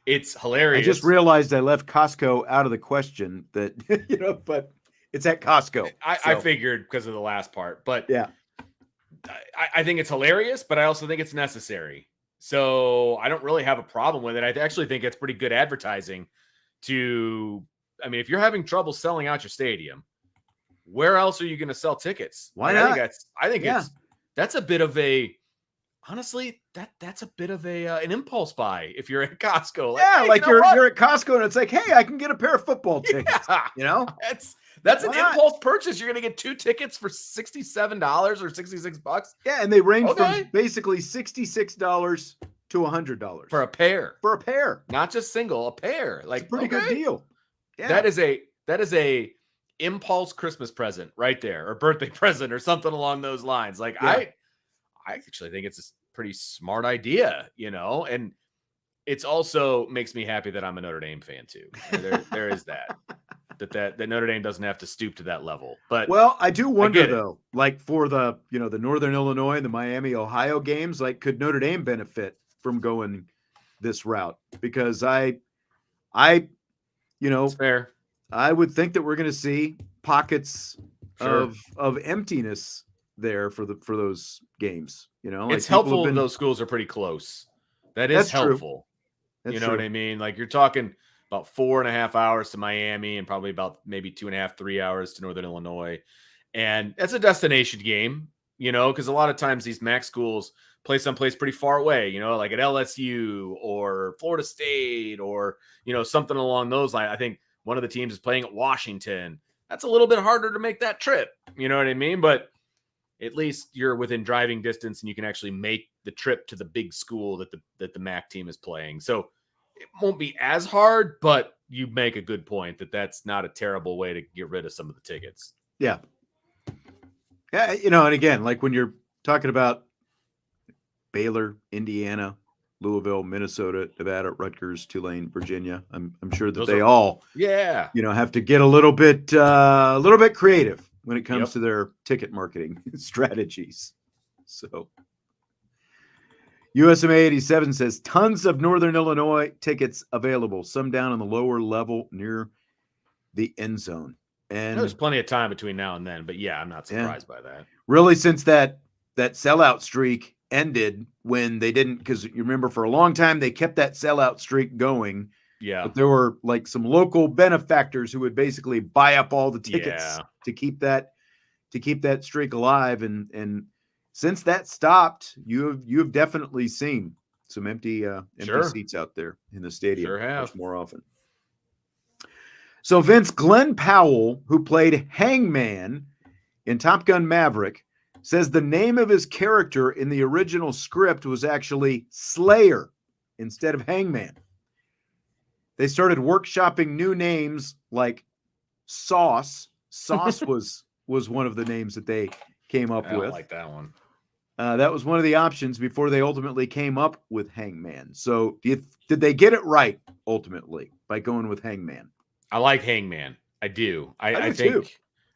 It's hilarious. I just realized I left Costco out of the question but it's at Costco. I figured because of the last part, but yeah, I think it's hilarious, but I also think it's necessary. So I don't really have a problem with it. I actually think it's pretty good advertising if you're having trouble selling out your stadium, where else are you going to sell tickets? Why not? I think that's a bit of a, honestly, that's a bit of an impulse buy if you're at Costco. Like, you're at Costco and it's like, hey, I can get a pair of football tickets. That's an impulse purchase. You're going to get 2 tickets for $67 or $66. Yeah, and they range from basically $66 to $100 for a pair. For a pair, not just single, a pair. Like, it's a pretty good deal. Yeah, that is a impulse Christmas present right there, or birthday present, or something along those lines. Like, I actually think it's a pretty smart idea, and it's also makes me happy that I'm a Notre Dame fan too. There is that Notre Dame doesn't have to stoop to that level. But I do wonder though, like for the the Northern Illinois and the Miami, Ohio games, like could Notre Dame benefit from going this route? Because it's fair. I would think that we're going to see pockets of emptiness there for those games. It's helpful. Those schools are pretty close. That's helpful. You know what I mean? Like, you're talking about 4.5 hours to Miami and probably about maybe 2.5, 3 hours to Northern Illinois. And that's a destination game, because a lot of times these MAC schools play someplace pretty far away, like at LSU or Florida State or, something along those lines. I think one of the teams is playing at Washington. That's a little bit harder to make that trip. You know what I mean? But at least you're within driving distance and you can actually make the trip to the big school that the MAC team is playing. So it won't be as hard, but you make a good point that that's not a terrible way to get rid of some of the tickets. Yeah. Yeah. And again, like when you're talking about Baylor, Indiana, Louisville, Minnesota, Nevada, Rutgers, Tulane, Virginia, I'm sure that they all, have to get a little bit creative when it comes to their ticket marketing strategies. So USMA 87 says tons of Northern Illinois tickets available, some down on the lower level near the end zone. And there's plenty of time between now and then, but I'm not surprised by that. Really, since that sellout streak ended when they didn't, because you remember for a long time they kept that sellout streak going. Yeah. But there were like some local benefactors who would basically buy up all the tickets to keep that streak alive. And since that stopped, you have definitely seen some empty seats out there in the stadium. Sure have. Much more often. So Vince, Glenn Powell, who played Hangman in Top Gun Maverick, says the name of his character in the original script was actually Slayer instead of Hangman. They started workshopping new names like Sauce. Sauce was one of the names that they came up with. I like that one. That was one of the options before they ultimately came up with Hangman. So did they get it right ultimately by going with Hangman? I like Hangman. I do. I do too.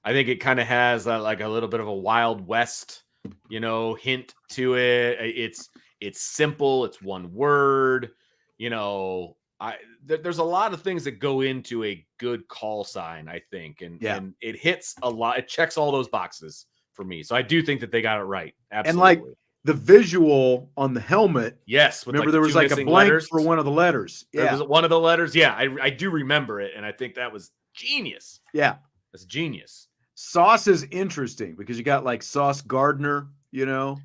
think it kind of has like a little bit of a Wild West, hint to it. It's simple. It's one word. There's a lot of things that go into a good call sign, I think, and it hits a lot. It checks all those boxes for me. So I do think that they got it right. Absolutely. And like the visual on the helmet. Yes. Remember there was like a blank letters for one of the letters. Yeah. Was one of the letters. Yeah. I do remember it. And I think that was genius. Yeah. That's genius. Sauce is interesting because you got like Sauce Gardner, Yeah.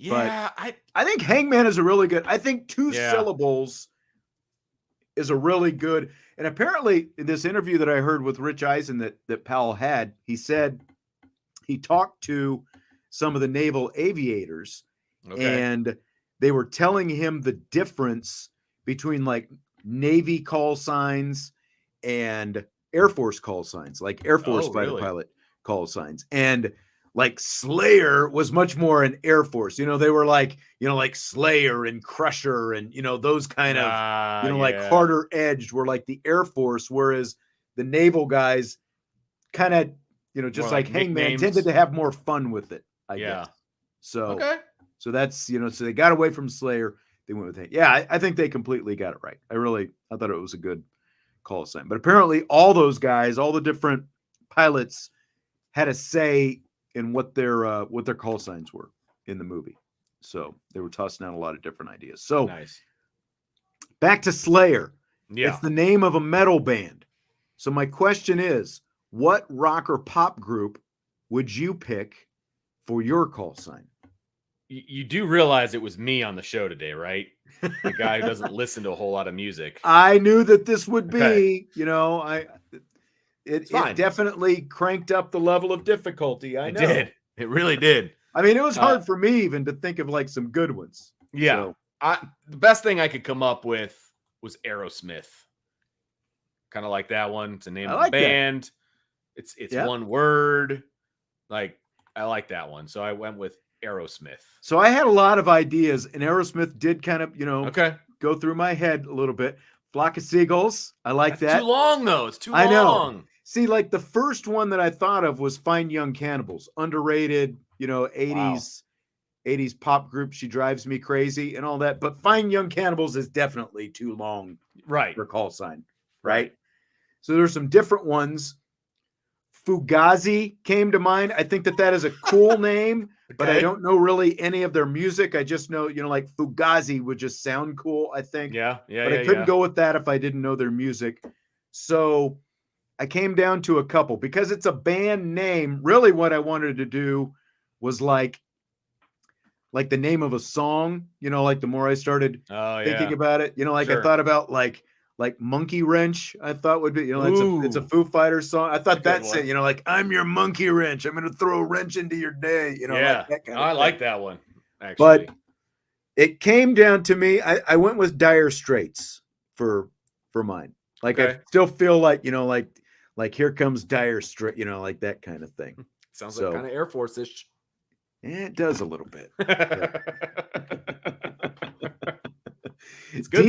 But I think Hangman is a really good. I think two syllables is a really good. And apparently in this interview that I heard with Rich Eisen that Powell had, he said he talked to some of the naval aviators and they were telling him the difference between like Navy call signs and Air Force call signs, like Air Force fighter pilot call signs. And like Slayer was much more an Air Force. They were like, like Slayer and Crusher and, those kind of, like harder edged were like the Air Force, whereas the naval guys kind of, just like Hangman tended to have more fun with it, I guess. So, so that's, so they got away from Slayer. They went with Hangman. Yeah, I think they completely got it right. I thought it was a good call sign. But apparently all those guys, all the different pilots had a say in what their call signs were in the movie. So they were tossing out a lot of different ideas. So nice. Back to Slayer. Yeah. It's the name of a metal band. So my question is, what rock or pop group would you pick for your call sign? You do realize it was me on the show today, right? The guy who doesn't listen to a whole lot of music. I knew that this would be, it fine. Definitely cranked up the level of difficulty. I know. It did. It really did. I mean, it was hard for me even to think of like some good ones. Yeah. So. The best thing I could come up with was Aerosmith. Kind of like that one. It's the name of the band. That. It's one word. Like, I like that one. So I went with Aerosmith. So I had a lot of ideas, and Aerosmith did kind of, go through my head a little bit. Flock of Seagulls. I like that. Too long, though. It's too long. I know. See, like the first one that I thought of was Fine Young Cannibals. Underrated, 80s pop group. She Drives Me Crazy and all that. But Fine Young Cannibals is definitely too long for call sign. Right? So there's some different ones. Fugazi came to mind. I think that is a cool name, but I don't know really any of their music. I just know, like Fugazi would just sound cool, I think. Yeah. But I couldn't go with that if I didn't know their music. So I came down to a couple because it's a band name. Really what I wanted to do was like the name of a song, like the more I started thinking about it, I thought about like Monkey Wrench, I thought would be, it's a Foo Fighters song. I thought that's it, like, I'm your monkey wrench. I'm going to throw a wrench into your day. Like that kind of thing. Like that one, actually. But it came down to me. I went with Dire Straits for mine. Like, I still feel like, like here comes Dire Straits, like that kind of thing. Sounds like kind of Air Force-ish. Yeah, it does a little bit. It's good.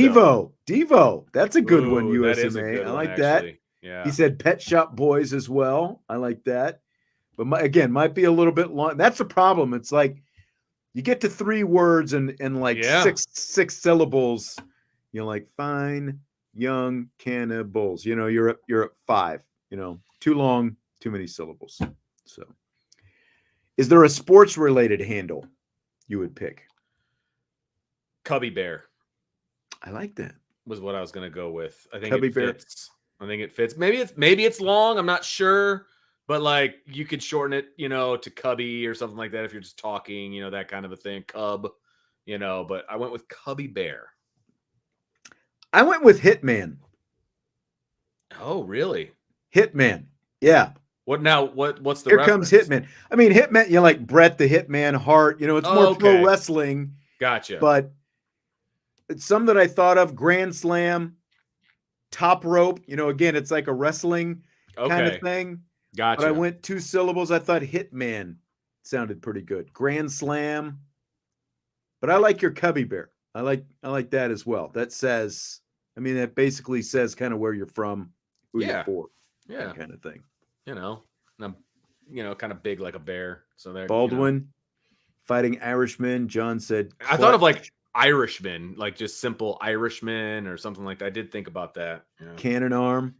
Devo. That's a good one, USMA. I like that. Yeah. He said Pet Shop Boys as well. I like that. But might be a little bit long. That's the problem. It's like you get to 3 words and like six syllables. Like Fine Young Cannibals. You're at 5. Too long, too many syllables. So, is there a sports related handle you would pick? Cubby Bear. I like that. Was what I was going to go with. I think Cubby it fits. I think it fits. Maybe it's long. I'm not sure, but like you could shorten it, to Cubby or something like that if you're just talking, that kind of a thing. Cub, But I went with Cubby Bear. I went with Hitman. Oh, really? Hitman. Yeah. What now? What's the Here reference? comes Hitman. I mean, Hitman. Like Bret the Hitman Hart. It's more pro wrestling. Gotcha. But it's some that I thought of. Grand Slam, Top Rope. Again, it's like a wrestling kind of thing. Gotcha. But I went 2 syllables. I thought Hitman sounded pretty good. Grand Slam. But I like your Cubby Bear. I like that as well. That says, I mean, that basically says kind of where you're from, who you're for, that kind of thing. And I'm, kind of big like a bear. So there, Baldwin, Fighting Irishman. John said, I thought of like Irishman, like just simple Irishman or something like that. I did think about that. Cannon Arm.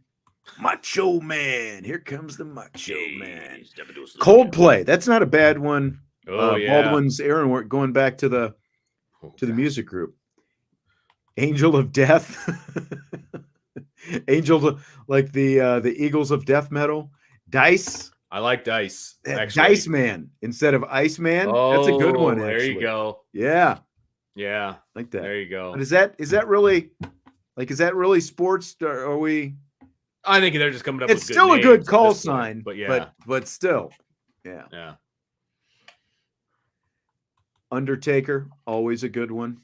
Macho Man. Here comes the Macho Man. Coldplay. That's not a bad one. Baldwin's Aaron going back to the music group. Angel of Death. Angel, like the Eagles of Death Metal. Dice. I like Dice. Dice Man instead of Ice Man. That's a good one. Actually. There you go. Yeah. Yeah. Like that. There you go. But is that really sports? Or are we? I think they're just coming up. It's with still good a good names call point, sign, but yeah, but still, yeah. Yeah. Undertaker, always a good one.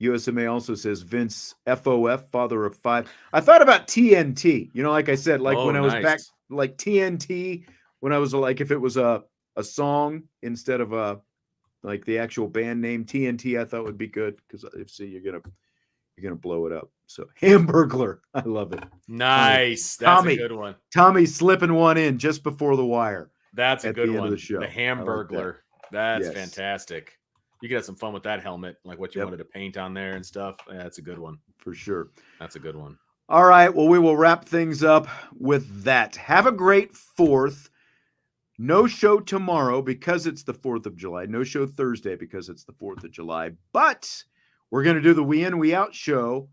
USMA also says Vince FOF, father of five. I thought about TNT. Like I said, like when I was back, like TNT, when I was like, if it was a song instead of like the actual band name TNT, I thought would be good because you're gonna blow it up. So Hamburglar, I love it. Nice, that's a good one. Tommy slipping one in just before the wire. That's a good one. End of the show. The Hamburglar. Like that's yes. Fantastic. You could have some fun with that helmet, like what you wanted to paint on there and stuff. Yeah, that's a good one. For sure. That's a good one. All right. Well, we will wrap things up with that. Have a great 4th. No show tomorrow because it's the 4th of July. No show Thursday because it's the 4th of July. But we're going to do the We In, We Out show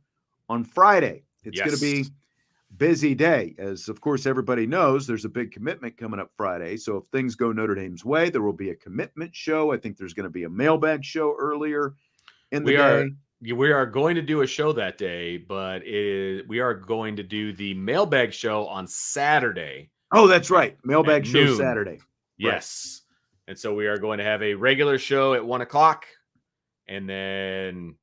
on Friday. It's going to be busy day. As, of course, everybody knows, there's a big commitment coming up Friday. So if things go Notre Dame's way, there will be a commitment show. I think there's going to be a mailbag show earlier in the day. We are going to do a show that day, but we are going to do the mailbag show on Saturday. Oh, that's right. Mailbag show Saturday. Yes. Right. And so we are going to have a regular show at 1:00 and then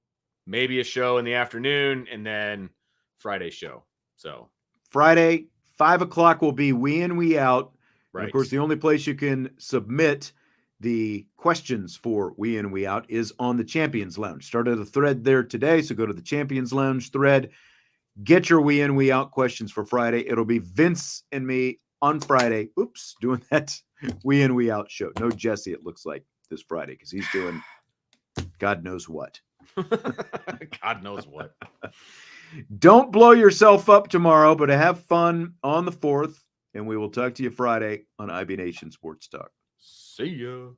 maybe a show in the afternoon and then Friday show. So Friday, 5:00 will be We In, We Out. Right. And of course, the only place you can submit the questions for We In, We Out is on the Champions Lounge. Started a thread there today, so go to the Champions Lounge thread. Get your We In, We Out questions for Friday. It'll be Vince and me on Friday. Oops, doing that We In, We Out show. No Jesse, it looks like, this Friday because he's doing God knows what. God knows what. Don't blow yourself up tomorrow, but have fun on the 4th, and we will talk to you Friday on IB Nation Sports Talk. See ya.